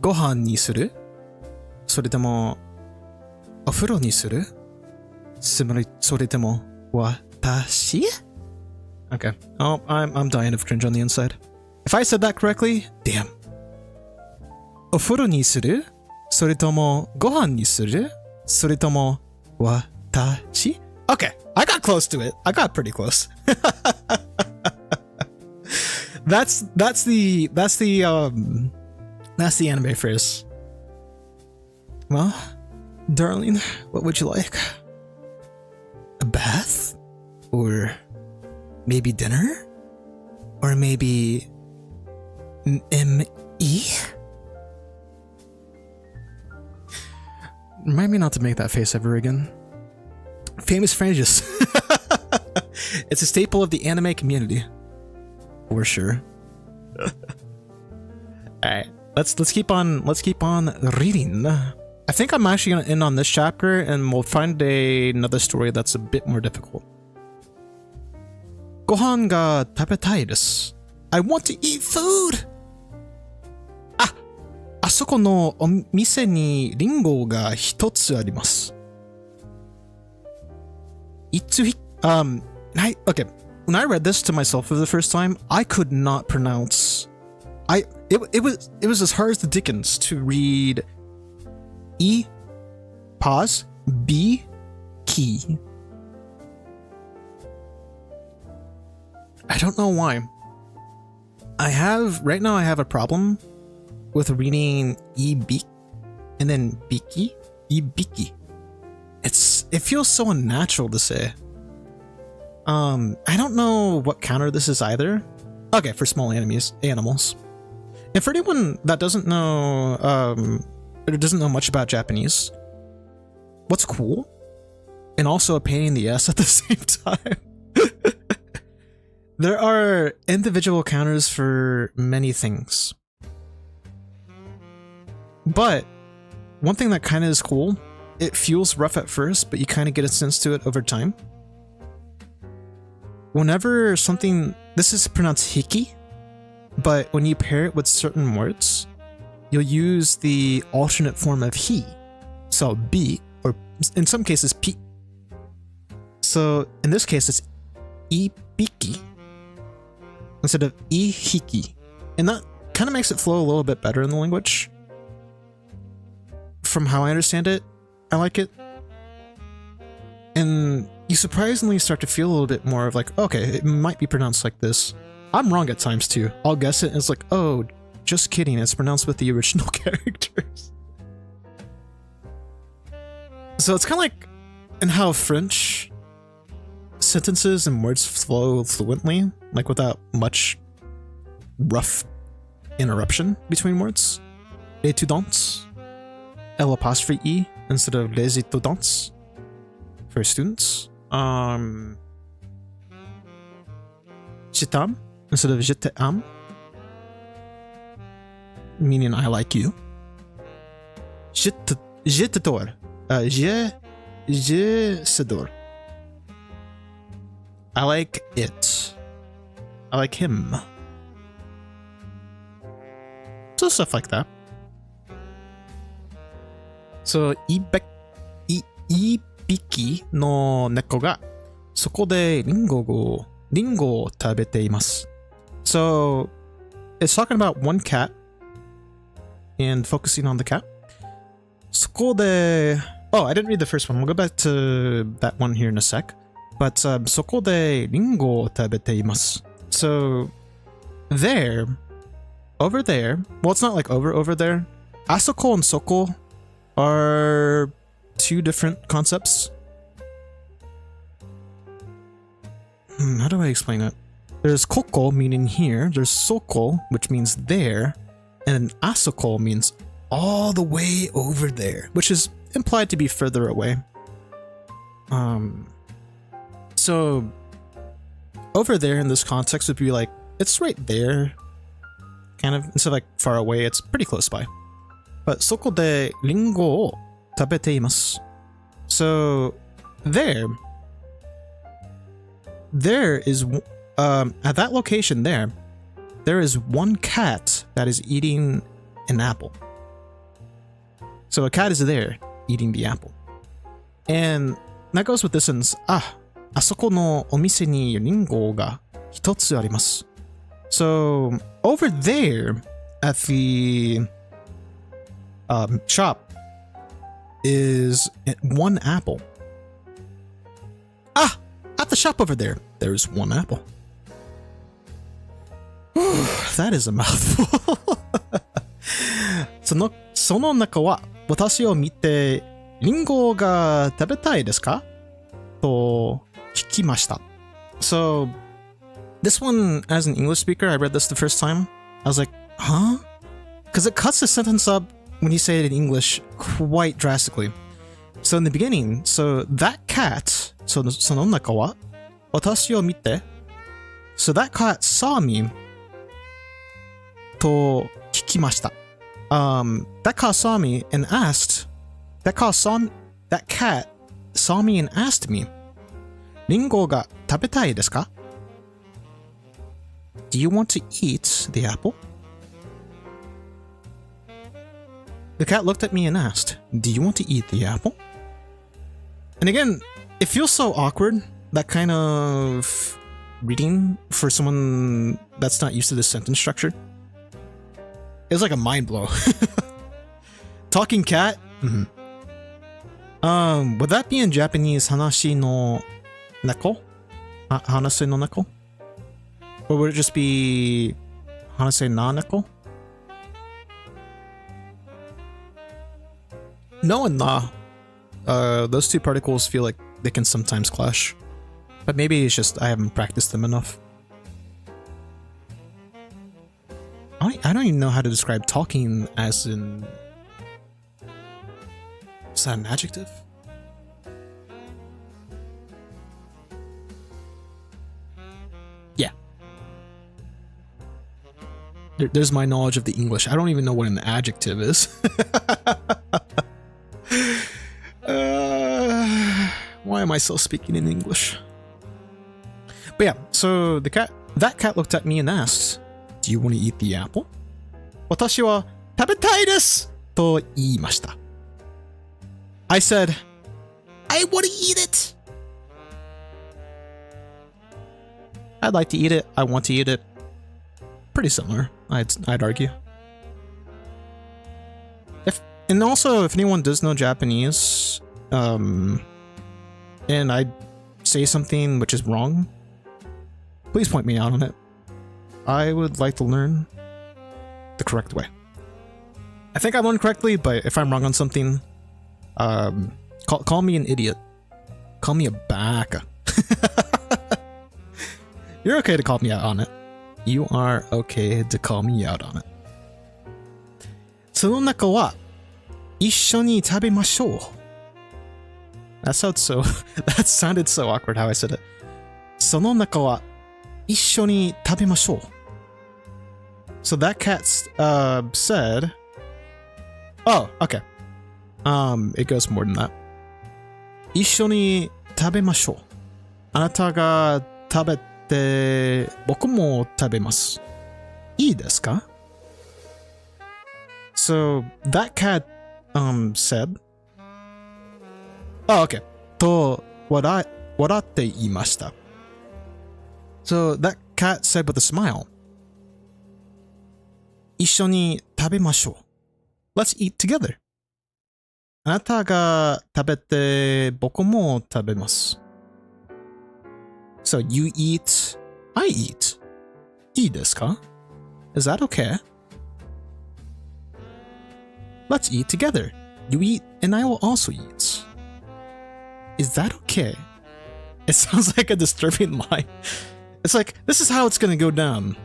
gohan ni suru? Soretemo ofuro ni suru? Soretemo watashi? Okay. Oh, I'm dying of cringe on the inside. If I said that correctly, damn. Ofuro ni suru? Soretomo gohan ni suru? Soretomo watashi? Okay, I got close to it. I got pretty close. that's the anime phrase. Well, darling, what would you like? A bath? Or maybe dinner? Or maybe M.E.? Remind me not to make that face ever again. Famous phrases. It's a staple of the anime community. For sure. Alright, let's keep on reading. I think I'm actually gonna end on this chapter and we'll find another story that's a bit more difficult. Gohan ga tabetai desu. I want to eat food! Ah! Asoko no omise ni ringo ga hitotsu arimasu. Okay. When I read this to myself for the first time, I could not pronounce. It was as hard as the Dickens to read E, pause, B, key. I don't know why. Right now I have a problem with reading E-B and then Biki, E-Biki. It feels so unnatural to say. I don't know what counter this is either. Okay, for small animals. And for anyone that doesn't know, or doesn't know much about Japanese, what's cool, and also a pain in the ass at the same time, there are individual counters for many things. But one thing that kind of is cool, it feels rough at first, but you kind of get a sense to it over time. Whenever something, this is pronounced hiki, but when you pair it with certain words, you'll use the alternate form of he. So bi, or in some cases pi. So in this case it's ibiki instead of ihiki. And that kind of makes it flow a little bit better in the language. From how I understand it, I like it. And you surprisingly start to feel a little bit more of like, okay, it might be pronounced like this. I'm wrong at times too. I'll guess it and it's like, oh, just kidding, it's pronounced with the original characters. So it's kind of like in how French sentences and words flow fluently, like without much rough interruption between words. Étudiants, L apostrophe E instead of les étudiants for students. Je t'aime instead of je t'aime, meaning I like you. Je t'adore. Je s'adore. I like it. I like him. So stuff like that. So, ibiki no neko ga そこでリンゴを食べています。So, it's talking about one cat and focusing on the cat. そこで Oh, I didn't read the first one. We'll go back to that one here in a sec. But そこでリンゴを食べています。So, there, over there, well, it's not like over there. あそこand そこ are two different concepts. How do I explain it? There's koko meaning here, there's soko, which means there, and then asoko means all the way over there, which is implied to be further away. So over there in this context would be like, it's right there, kind of, instead of like far away, it's pretty close by. But soko de ringo o tabete imasu. So there is, at that location there is one cat that is eating an apple. So a cat is there eating the apple. And that goes with this sentence, あそこのお店にリンゴが一つあります. So over there at the shop is one apple. At the shop over there, there's one apple. That is a mouthful. その中は私を見てリンゴが食べたいですかと聞きました. So this one, as an English speaker, I read this the first time. I was like, huh? Because it cuts the sentence up when you say it in English quite drastically. So in the beginning, so that cat, その中は私を見て, so that cat saw me と聞きました. That cat saw me and asked, that cat saw me and asked me, リンゴが食べたいですか? Do you want to eat the apple? The cat looked at me and asked, do you want to eat the apple? And again, it feels so awkward, that kind of reading for someone that's not used to this sentence structure. It was like a mind blow. Talking cat? Mm-hmm. Would that be in Japanese hanashi no neko? Hanase no neko? Or would it just be hanase na neko? No and na. Those two particles feel like they can sometimes clash. But maybe it's just I haven't practiced them enough. I don't even know how to describe talking as in... Is that an adjective? Yeah. There's my knowledge of the English. I don't even know what an adjective is. Why am I still speaking in English? But yeah, so that cat looked at me and asked, do you want to eat the apple? 私は食べたいですと言いました. I said, I want to eat it. I'd like to eat it. I want to eat it. Pretty similar, I'd argue. And also, if anyone does know Japanese, and I say something which is wrong, please point me out on it. I would like to learn the correct way. I think I learned correctly, but if I'm wrong on something, call me an idiot. Call me a baka. You're okay to call me out on it. You are okay to call me out on it. その中は一緒に食べましょう. That sounded so awkward how I said it. その中は一緒に食べましょう. So that cat said, oh, okay. It goes more than that. 一緒に食べましょう. あなたが食べて僕も食べます. いいですか? So that cat said, oh, okay. と waratte iimashita. So that cat said with a smile, 一緒に食べましょう. Let's eat together. あなたが食べて僕も食べます. So you eat, I eat. いいですか? Is that okay? Let's eat together. You eat and I will also eat. Is that okay? It sounds like a disturbing line. It's like, this is how it's gonna go down.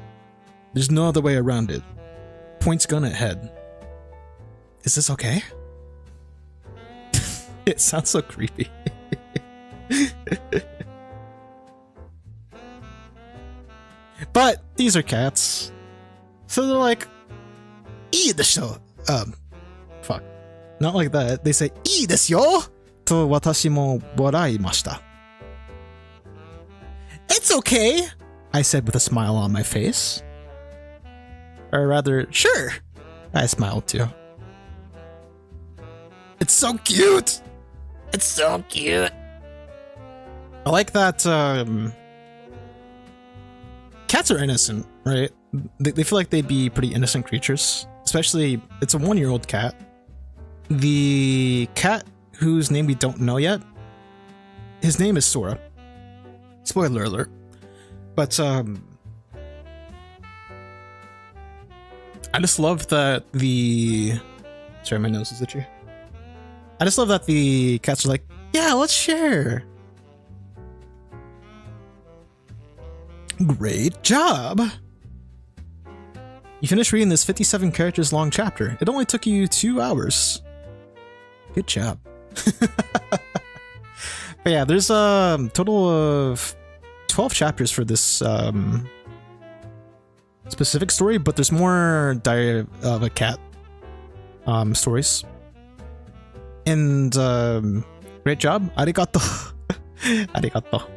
There's no other way around it. Points gun at head. Is this okay? It sounds so creepy. But these are cats. So they're like, いいでしょ. Fuck. Not like that. They say, いいですよと私も笑いました. It's okay, I said with a smile on my face. Or rather, sure, I smiled too. It's so cute! It's so cute! I like that, cats are innocent, right? They feel like they'd be pretty innocent creatures. Especially, it's a 1-year-old cat. The cat whose name we don't know yet, his name is Sora. Spoiler alert. But, I just love that the... Sorry, my nose is itchy. I just love that the cats are like, yeah, let's share. Great job! You finished reading this 57 characters long chapter. It only took you 2 hours. Good job. But yeah, there's a total of 12 chapters for this specific story, but there's more Diary of a Cat stories. And great job. Arigato. Arigato.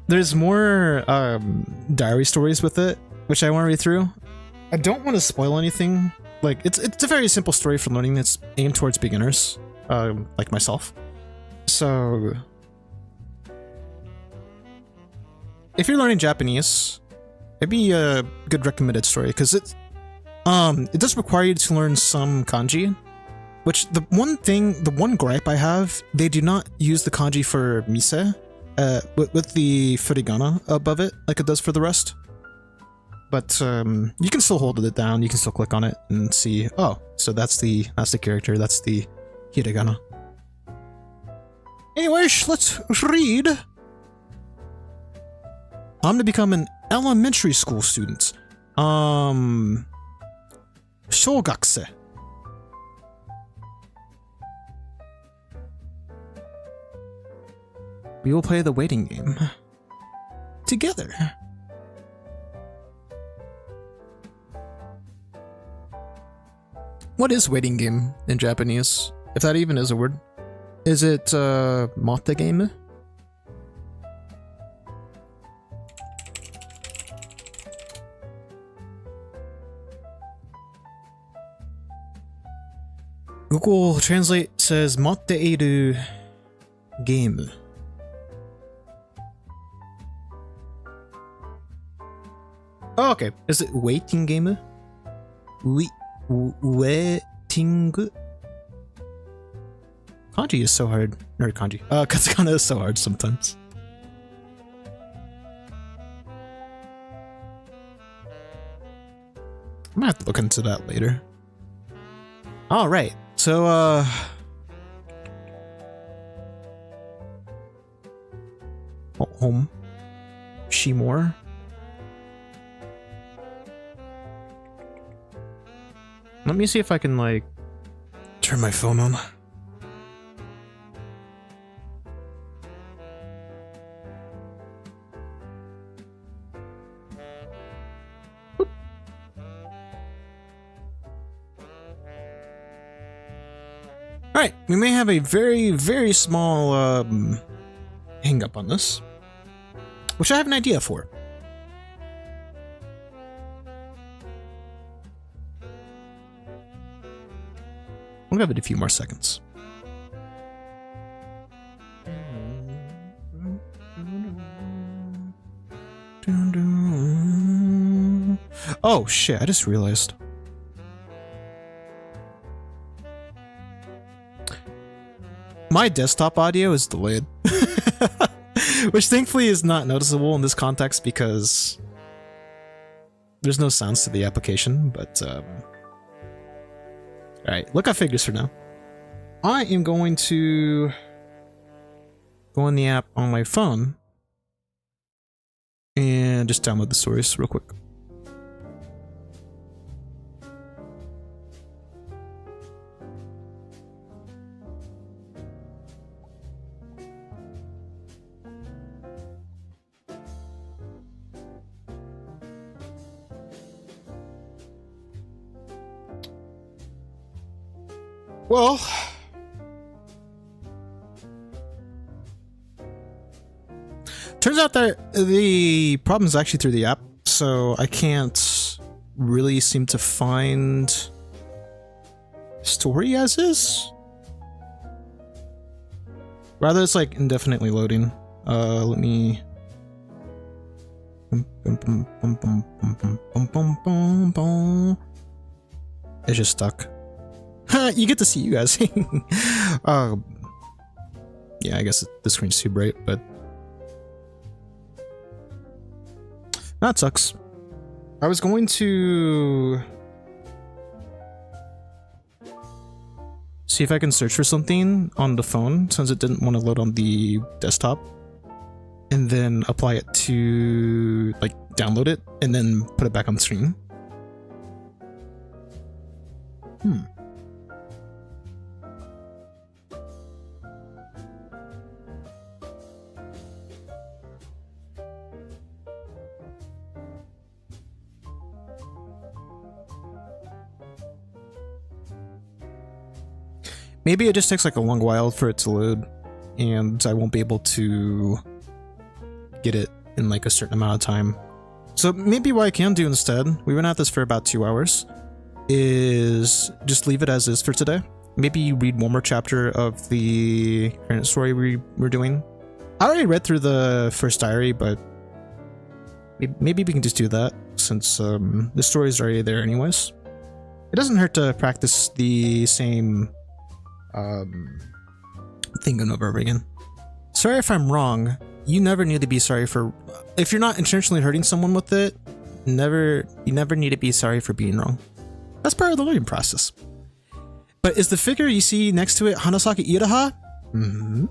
There's more diary stories with it, which I want to read through. I don't want to spoil anything. Like, it's a very simple story for learning. It's aimed towards beginners, like myself. So, if you're learning Japanese, it'd be a good recommended story because it does require you to learn some kanji. Which the one gripe I have, they do not use the kanji for mise, with the furigana above it like it does for the rest. But you can still hold it down. You can still click on it and see. Oh, so that's the character. That's the hiragana. Anyways, let's read. I'm to become an elementary school student. Shogakuse. We will play the waiting game together. What is waiting game in Japanese? If that even is a word. Is it mate game? Google Translate says Matteiru game. Oh, okay. Is it waiting game? Waiting? Kanji is so hard. Or kanji. Katakana is so hard sometimes. I might have to look into that later. Alright, so, home. Shimore. Let me see if I can, like, turn my phone on. Alright, we may have a very, very small, hang up on this, which I have an idea for. We'll give it a few more seconds. Oh shit, I just realized. My desktop audio is delayed. Which thankfully is not noticeable in this context because there's no sounds to the application, but alright, look at figures for now. I am going to go in the app on my phone and just download the stories real quick. Well, turns out that the problem is actually through the app, so I can't really seem to find story as is. Rather, it's like indefinitely loading. Let me. It's just stuck. You get to see you guys. Yeah, I guess the screen's too bright, but that sucks. I was going to see if I can search for something on the phone since it didn't want to load on the desktop, and then apply it to like download it and then put it back on the screen. Maybe it just takes like a long while for it to load, and I won't be able to get it in like a certain amount of time. So maybe what I can do instead, we went at this for about 2 hours, is just leave it as is for today. Maybe read one more chapter of the current story we're doing. I already read through the first diary, but maybe we can just do that since the story's already there anyways. It doesn't hurt to practice the same thing over again. Sorry if I'm wrong. You never need to be sorry for if you're not intentionally hurting someone with it. You never need to be sorry for being wrong. That's part of the learning process. But is the figure you see next to it Hanasaki Iraha? Mm-hmm.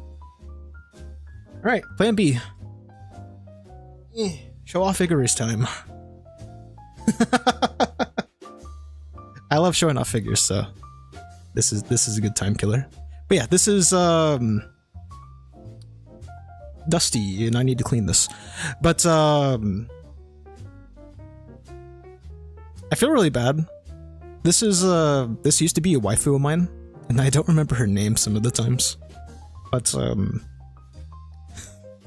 Alright, plan B. Show off figure race time. I love showing off figures, so this is a good time killer. But yeah, this is dusty and I need to clean this. But I feel really bad. This used to be a waifu of mine, and I don't remember her name some of the times. But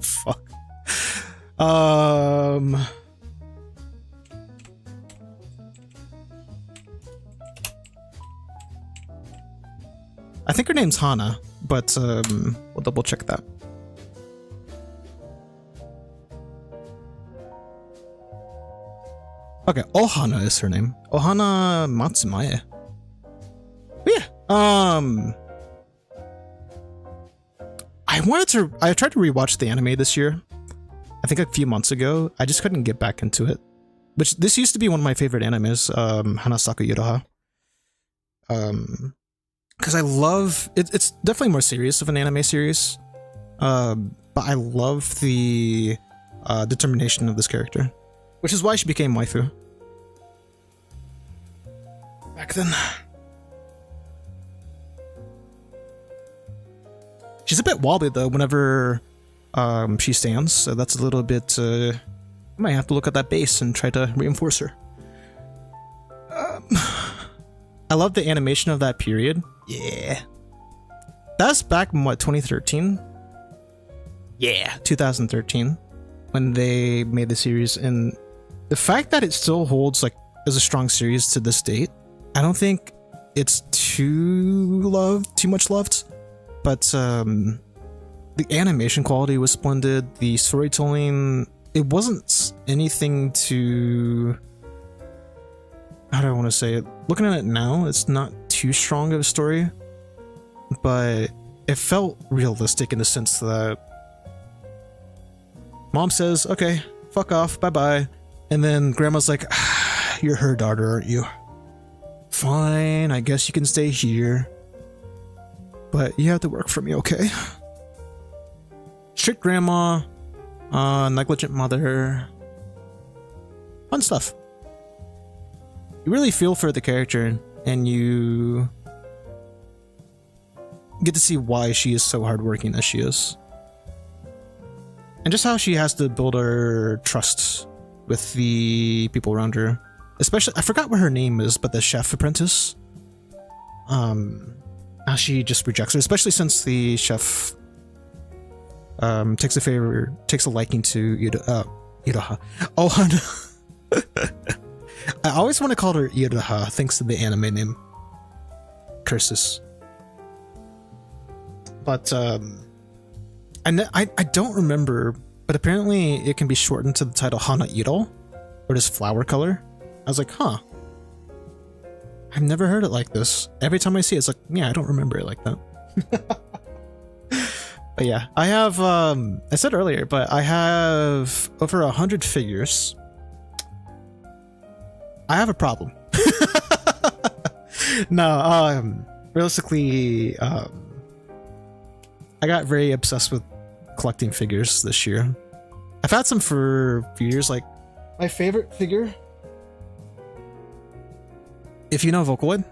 fuck. I think her name's Hana, but we'll double check that. Okay, Ohana is her name. Ohana Matsumae. But yeah, I tried to rewatch the anime this year. I think a few months ago. I just couldn't get back into it. Which, this used to be one of my favorite animes, Hanasaki Iraha. Because I love it's definitely more serious of an anime series, but I love the determination of this character, which is why she became waifu back then. She's a bit wobbly though whenever she stands, so that's a little bit. I might have to look at that base and try to reinforce her. I love the animation of that period. Yeah. That's back in what, 2013? Yeah, 2013. When they made the series, and the fact that it still holds like as a strong series to this date, I don't think it's too much loved. But the animation quality was splendid. The storytelling, it wasn't anything to how do I want to say it? Looking at it now, it's not too strong of a story, but it felt realistic in the sense that mom says, okay, fuck off, bye-bye. And then grandma's like, ah, you're her daughter, aren't you? Fine, I guess you can stay here. But you have to work for me, okay? Strict grandma, negligent mother. Fun stuff. You really feel for the character, and you get to see why she is so hardworking as she is. And just how she has to build her trust with the people around her. Especially, I forgot what her name is, but the chef apprentice. How she just rejects her, especially since the chef takes a liking to Iraha. Oh, I always want to call her Iraha, thanks to the anime name. Curses. But I don't remember, but apparently it can be shortened to the title Hana Iro, or just flower color. I was like, huh. I've never heard it like this. Every time I see it, it's like, yeah, I don't remember it like that. But yeah, I have, I said earlier, but I have over 100 figures. I have a problem. No, realistically, I got very obsessed with collecting figures this year. I've had some for a few years, like my favorite figure, if you know Vocaloid.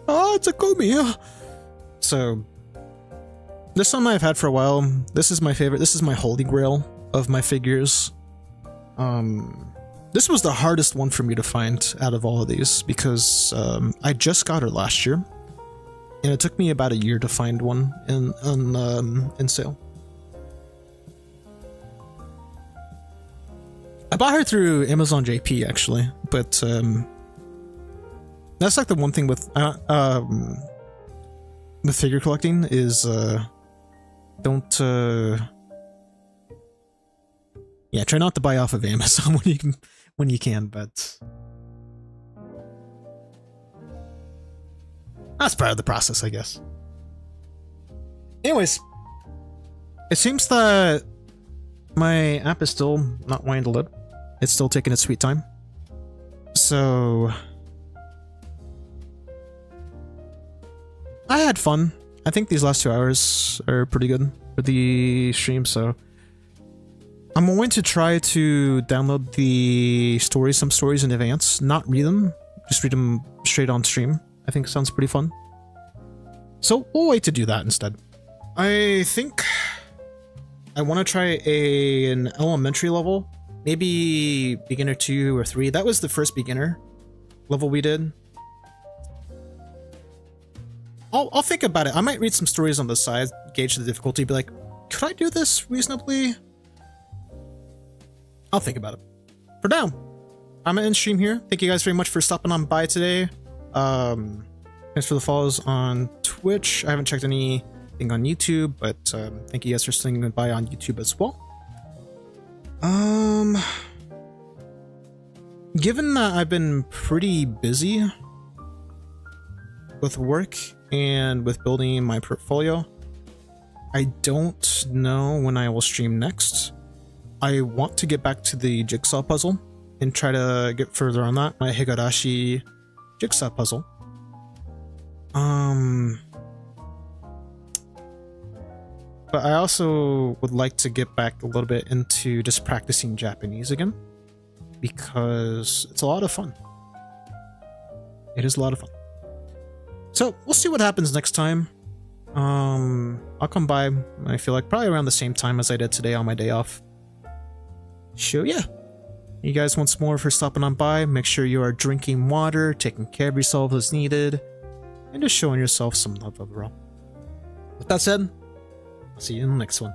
Oh, it's a Komi. So this one I've had for a while. This is my favorite. This is my holy grail of my figures. This was the hardest one for me to find out of all of these because I just got her last year, and it took me about a year to find one in sale. I bought her through Amazon JP actually, but that's like the one thing with figure collecting is don't yeah, try not to buy off of Amazon when you can, but that's part of the process, I guess. Anyways, it seems that my app is still not wanting to load. It's still taking its sweet time. So I had fun. I think these last 2 hours are pretty good for the stream, so I'm going to try to download the stories, some stories in advance, not read them, just read them straight on stream. I think sounds pretty fun. So we'll wait to do that instead. I think I want to try an elementary level, maybe beginner 2 or 3. That was the first beginner level we did. I'll think about it. I might read some stories on the side, gauge the difficulty, be like, could I do this reasonably? I'll think about it. For now, I'm gonna end stream here. Thank you guys very much for stopping on by today. Thanks for the follows on Twitch. I haven't checked anything on YouTube, but thank you guys for swinging by on YouTube as well. Given that I've been pretty busy with work and with building my portfolio, I don't know when I will stream next. I want to get back to the jigsaw puzzle and try to get further on that, my Higurashi jigsaw puzzle. But I also would like to get back a little bit into just practicing Japanese again, because it's a lot of fun. It is a lot of fun. So we'll see what happens next time. I'll come by, I feel like probably around the same time as I did today on my day off. So yeah, you guys once more for stopping on by. Make sure you are drinking water, taking care of yourself as needed, and just showing yourself some love overall. With that said, I'll see you in the next one.